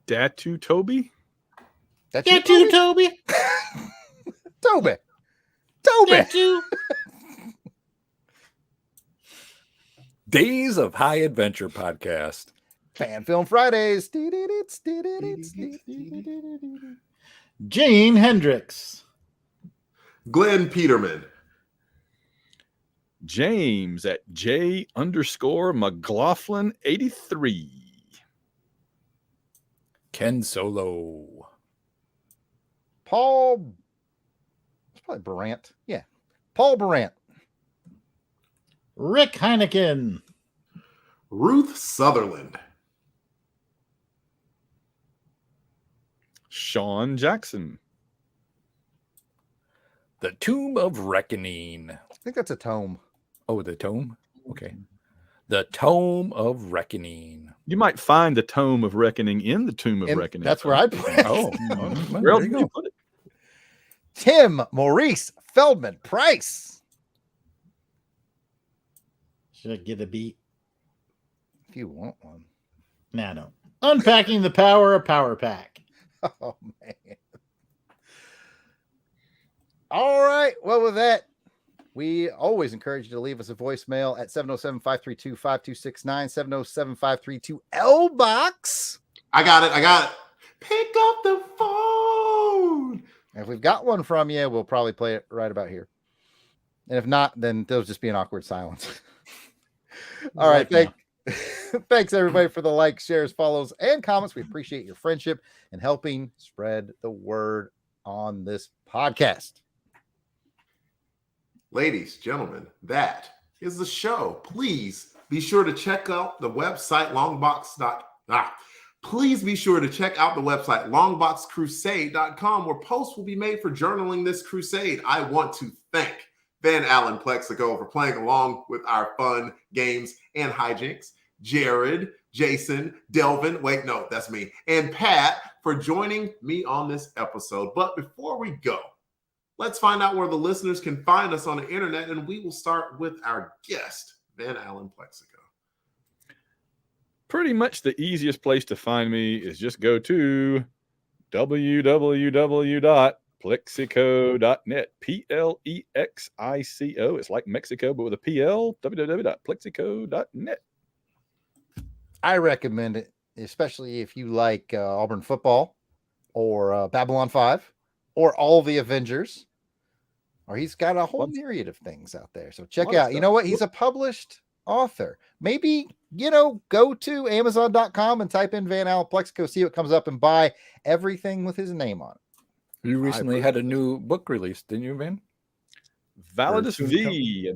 Datu Toby. That's Yeah, you, too, Toby? Toby. Toby. Days of High Adventure podcast. Fan Film Fridays. Jane Hendricks. Glenn Peterman. James at J_McLaughlin83. Ken Solo. Paul. It's probably Brandt. Yeah. Paul Brandt. Rick Heineken. Ruth Sutherland. Sean Jackson. The Tomb of Reckoning. I think that's a tome. Oh, the tome? Okay. The Tome of Reckoning. You might find the Tome of Reckoning in the Tomb of And Reckoning. that's where I put it. Oh, Where else there did you put it? Tim Maurice Feldman Price. Should I get a beat? If you want one. Nah, no. Unpacking the Power of Power Pack. Oh, man. All right. Well, with that, we always encourage you to leave us a voicemail at 707-532-5269, 707-532-LBOX. I got it. Pick up the phone. And if we've got one from you, we'll probably play it right about here. And if not, then there'll just be an awkward silence. All right. Thanks, everybody, for the likes, shares, follows, and comments. We appreciate your friendship and helping spread the word on this podcast. Ladies, gentlemen, that is the show. Please be sure to check out the website Please be sure to check out the website longboxcrusade.com, where posts will be made for journaling this crusade. I want to thank Van Allen Plexico for playing along with our fun games and hijinks. Jared, Jason, Delvin, wait, no, that's me, and Pat for joining me on this episode. But before we go, let's find out where the listeners can find us on the internet, and we will start with our guest, Van Allen Plexico. Pretty much the easiest place to find me is just go to www.plexico.net. Plexico. It's like Mexico, but with a PL. www.plexico.net. I recommend it, especially if you like Auburn football or Babylon 5 or all the Avengers, or he's got a whole myriad of things out there. So check out, you know what? He's a published author. Maybe, go to Amazon.com and type in Van Allen Plexico, see what comes up, and buy everything with his name on it. You recently had a new book released, didn't you, Van? Validus V, a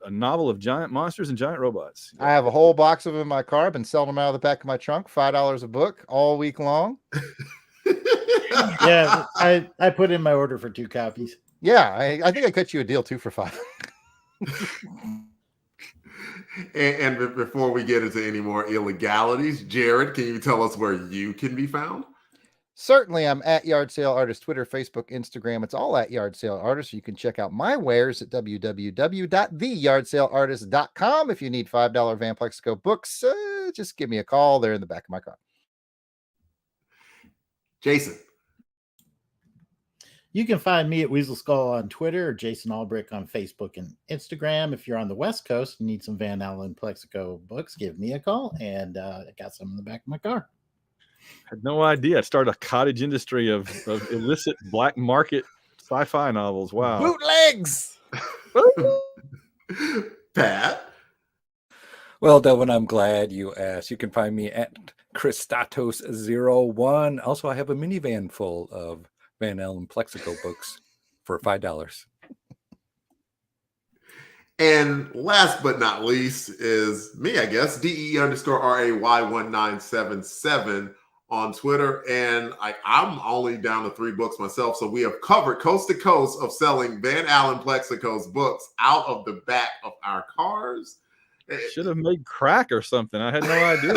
novel of giant monsters and giant robots. I have a whole box of them in my car. I've been selling them out of the back of my trunk, $5 a book all week long. Yeah, I put in my order for 2 copies. Yeah, I think I cut you a deal 2 for $5. And before we get into any more illegalities, Jared, can you tell us where you can be found? Certainly, I'm at Yard Sale Artist, Twitter, Facebook, Instagram. It's all at Yard Sale Artist. You can check out my wares at www.theyardsaleartist.com. If you need $5 Van Plexico books, just give me a call. They're in the back of my car. Jason. You can find me at Weasel Skull on Twitter or Jason Albrick on Facebook and Instagram. If you're on the West Coast and need some Van Allen Plexico books, give me a call. And I got some in the back of my car. I had no idea. I started a cottage industry of illicit black market sci-fi novels. Wow. Bootlegs. Pat. Well, Delvin, I'm glad you asked. You can find me at Christatos01. Also, I have a minivan full of Van Allen Plexico books for $5. And last but not least is me, I guess, DE_RAY1977 on Twitter. And I'm only down to 3 books myself. So we have covered coast to coast of selling Van Allen Plexico's books out of the back of our cars. Should have made crack or something. I had no idea.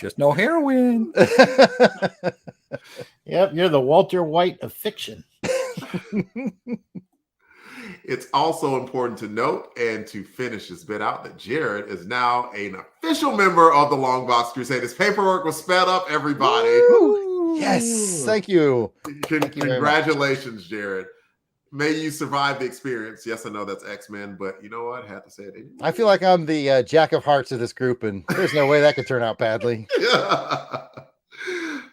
Just no heroin. Yep, you're the Walter White of fiction. It's also important to note and to finish this bit out that Jared is now an official member of the Longbox Crusade. His paperwork was sped up, everybody. Woo! Yes, thank you. Thank you very Congratulations, Jared. May you survive the experience. Yes, I know that's X-Men, but you know what? I had to say it anyway. I feel like I'm the Jack of Hearts of this group, and there's no way that could turn out badly.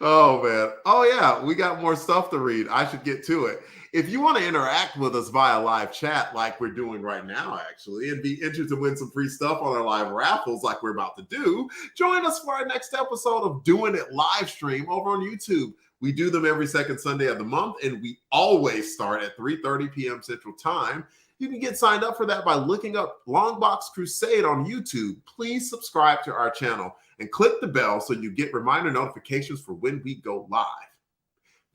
Oh, man. Oh, yeah. We got more stuff to read. I should get to it. If you want to interact with us via live chat like we're doing right now, actually, and be entered to win some free stuff on our live raffles like we're about to do, join us for our next episode of Doing It live stream over on YouTube. We do them every second Sunday of the month, and we always start at 3:30 p.m. Central Time. You can get signed up for that by looking up Longbox Crusade on YouTube. Please subscribe to our channel and click the bell so you get reminder notifications for when we go live.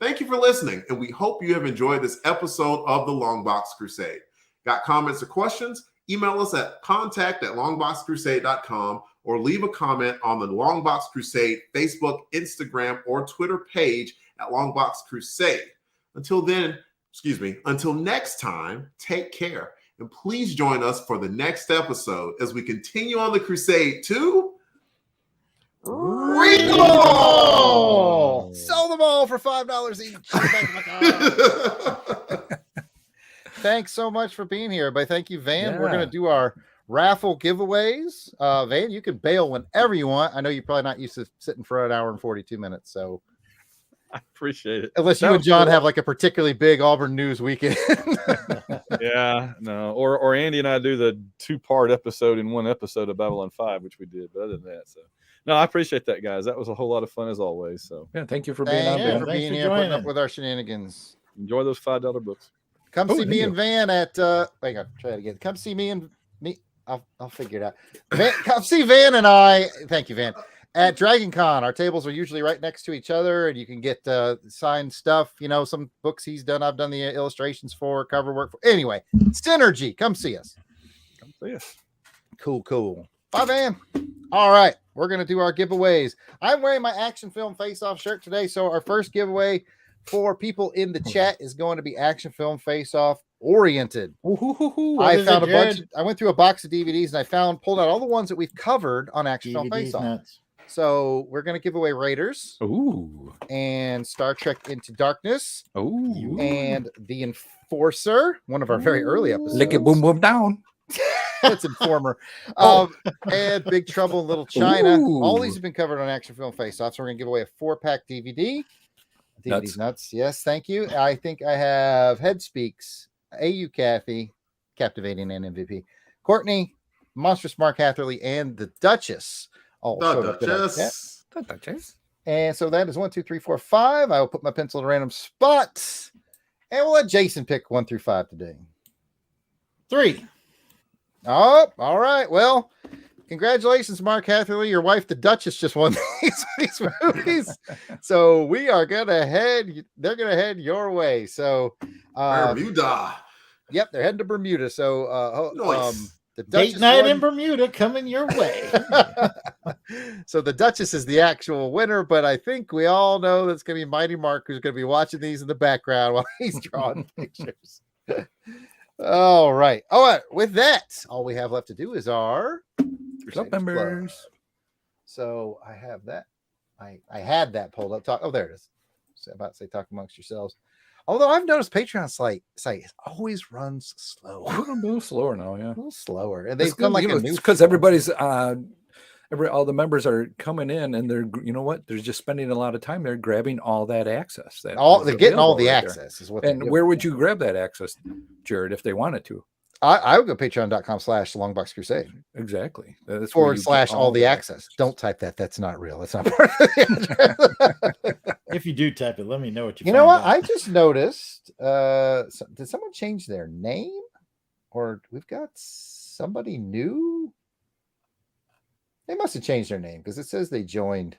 Thank you for listening, and we hope you have enjoyed this episode of the Longbox Crusade. Got comments or questions? Email us at contact@longboxcrusade.com or leave a comment on the Longbox Crusade Facebook, Instagram, or Twitter page at Longbox Crusade. Until next time, take care. And please join us for the next episode as we continue on the crusade to read them all! Sell them all for $5 each. Thanks so much for being here, everybody. Thank you, Van. Yeah. We're going to do our raffle giveaways. Van, you can bail whenever you want. I know you're probably not used to sitting for an hour and 42 minutes, so I appreciate it. unless you and John have like a particularly big Auburn news weekend. Yeah, no. Or Andy and I do the 2-part episode in one episode of Babylon 5, which we did. But other than that, so no, I appreciate that, guys. That was a whole lot of fun as always. So Yeah, thank you for being on Thank you there. for Thanks being for here, putting joining. up with our shenanigans. enjoy those $5 books. Come Oh, see thank me you. and Van at wait, I'll try it again. Come see me and me. I'll figure it out. Come see Van and I. Thank you, Van. At Dragon Con, our tables are usually right next to each other, and you can get signed stuff. You know, some books he's done, I've done the illustrations for, cover work for. Anyway, Synergy. Come see us. Come see us. Cool. Bye, Van. All right, we're gonna do our giveaways. I'm wearing my Action Film Face Off shirt today, so our first giveaway for people in the chat is going to be Action Film Face Off oriented. I found a bunch. I went through a box of DVDs and I pulled out all the ones that we've covered on Action Film Face Off. nuts. So we're gonna give away Raiders Ooh. and Star Trek Into Darkness Ooh. and The Enforcer, one of our very early episodes. Lick it, boom, boom, down. That's Informer. And Big Trouble in Little China. All these have been covered on Action Film Face Off. So we're gonna give away a 4-pack DVD. DVD's nuts. Yes, thank you. I think I have Head Speaks, AU Kathy, Captivating and MVP, Courtney, Monstrous Mark Hatherley, and the Duchess. All showed up in our chat. And so that is 1, 2, 3, 4, 5. I will put my pencil in a random spot, and we'll let Jason pick 1 through 5 today. 3. Oh, all right. Well, congratulations, Mark Hatherley. Your wife, the Duchess, just won these movies. So we are gonna head. They're gonna head your way. So, Bermuda. Yep, they're heading to Bermuda. So, Nice. the Duchess Date night won. in Bermuda coming your way. So the Duchess is the actual winner, but I think we all know that's going to be Mighty Mark who's going to be watching these in the background while he's drawing pictures. All right. All right. With that, all we have left to do is our Club members. So I have that I had that pulled up. Oh, there it is. So about to say talk amongst yourselves. Although I've noticed Patreon site always runs slow. A little slower now, yeah. A little slower. And they've done like a new because everybody's all the members are coming in and they're they're just spending a lot of time there grabbing all that access. they're getting all the access is what. And where would you grab that access, Jared, if they wanted to? I would go patreon.com/Longbox Crusade. Exactly. That's / all the access. Don't type that. That's not real. That's not part of the address. If you do type it, let me know what you. You know what? I just noticed. Did someone change their name, or we've got somebody new? They must have changed their name because it says they joined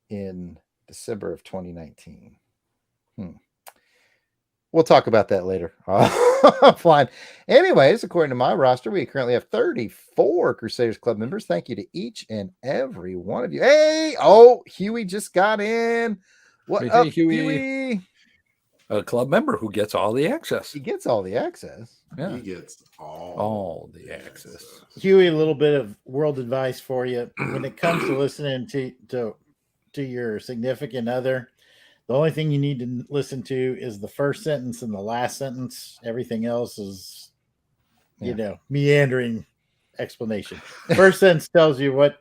in December of 2019. We'll talk about that later. Fine. Anyways, according to my roster, we currently have 34 Crusaders Club members. Thank you to each and every one of you. Hey, Huey just got in. What up, Huey? A club member who gets all the access. He gets all the access. Yeah. He gets all the access. Huey, a little bit of world advice for you. When it comes to listening to your significant other, the only thing you need to listen to is the first sentence and the last sentence. Everything else is, meandering explanation. First sentence tells you what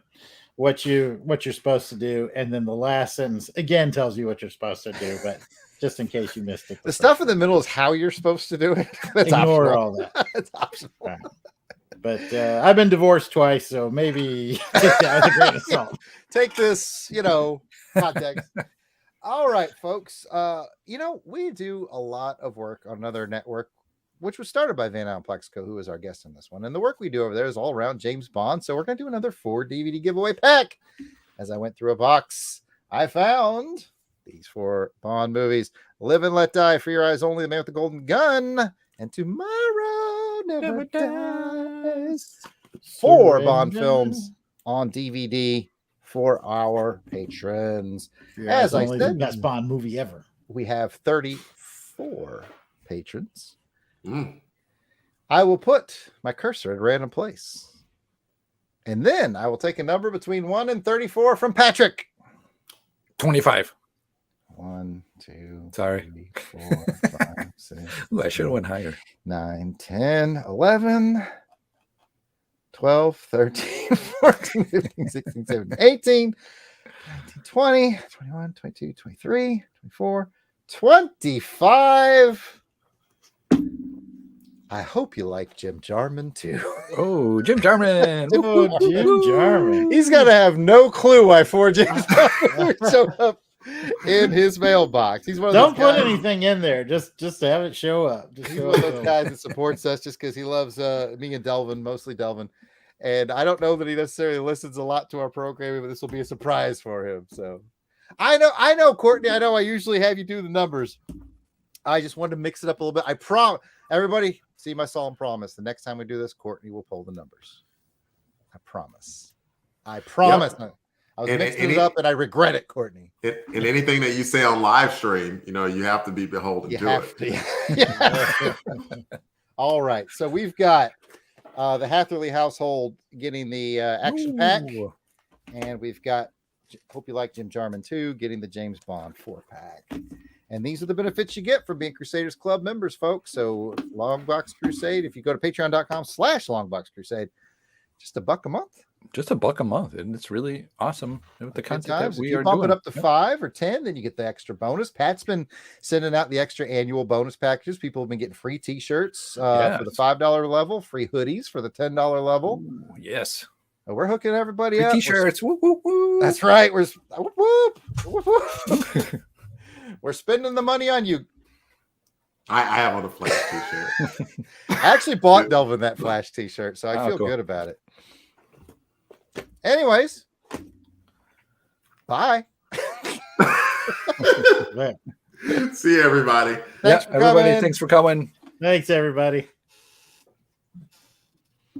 you're supposed to do, and then the last sentence again tells you what you're supposed to do. But just in case you missed it, the stuff in the middle is how you're supposed to do it. That's Ignore optional. all that. It's optional. Right. But I've been divorced twice, so maybe take that with a grain of salt. Take this, context. All right, folks. We do a lot of work on another network, which was started by Van Allen Plexico, who is our guest in this one. And the work we do over there is all around James Bond. So we're going to do another 4 DVD giveaway pack. As I went through a box, I found these 4 Bond movies: Live and Let Die, For Your Eyes Only, The Man with the Golden Gun, and Tomorrow Never Dies. 4 Bond films on DVD for our patrons. As I said, the best Bond movie ever. We have 34 patrons. I will put my cursor at a random place, and then I will take a number between 1 and 34 from Patrick. 25. 1, 2, Sorry. 3, 4, 5, 6. Ooh, I should have went higher. 9, 10, 11, 12, 13, 14, 15, 16, 17, 18, 19, 20, 21, 22, 23, 24, 25. I hope you like Jim Jarman too. Oh, Jim Jarman. Oh, Jim Jarman. He's got to have no clue why 4 James Jarman would show up in his mailbox. He's one of Don't those put guys, anything in there. Just to have it show up. Just he's show one of up. those guys that supports us just because he loves me and Delvin, mostly Delvin. And I don't know that he necessarily listens a lot to our programming, but this will be a surprise for him. So I know, Courtney. I know I usually have you do the numbers. I just wanted to mix it up a little bit. I promise everybody, see my solemn promise. The next time we do this, Courtney will pull the numbers. I promise. Yep. I was mixing it up and I regret it, Courtney. And anything that you say on live stream, you have to be beholden to it. Yeah. All right. So we've got the Hatherley household getting the action pack. And we've got, hope you like Jim Jarman too, getting the James Bond 4-pack. And these are the benefits you get from being Crusaders Club members, folks. So Longbox Crusade, if you go to patreon.com/Longbox Crusade, just $1 a month. Just $1 a month. And it's really awesome with the content that we are bump doing. it up to 5 or 10, then you get the extra bonus. Pat's been sending out the extra annual bonus packages. People have been getting free t-shirts for the $5 level, free hoodies for the $10 level. Ooh, yes. We're hooking everybody free up. T-shirts. Whoop, whoop, whoop. That's right. We're whoop, whoop, whoop. We're spending the money on you. I have on a Flash t-shirt. I actually bought Delvin that Flash t-shirt, so I feel cool. good about it. Anyways, bye. See you, everybody. Thanks for everybody. coming. Thanks for coming. Thanks, everybody.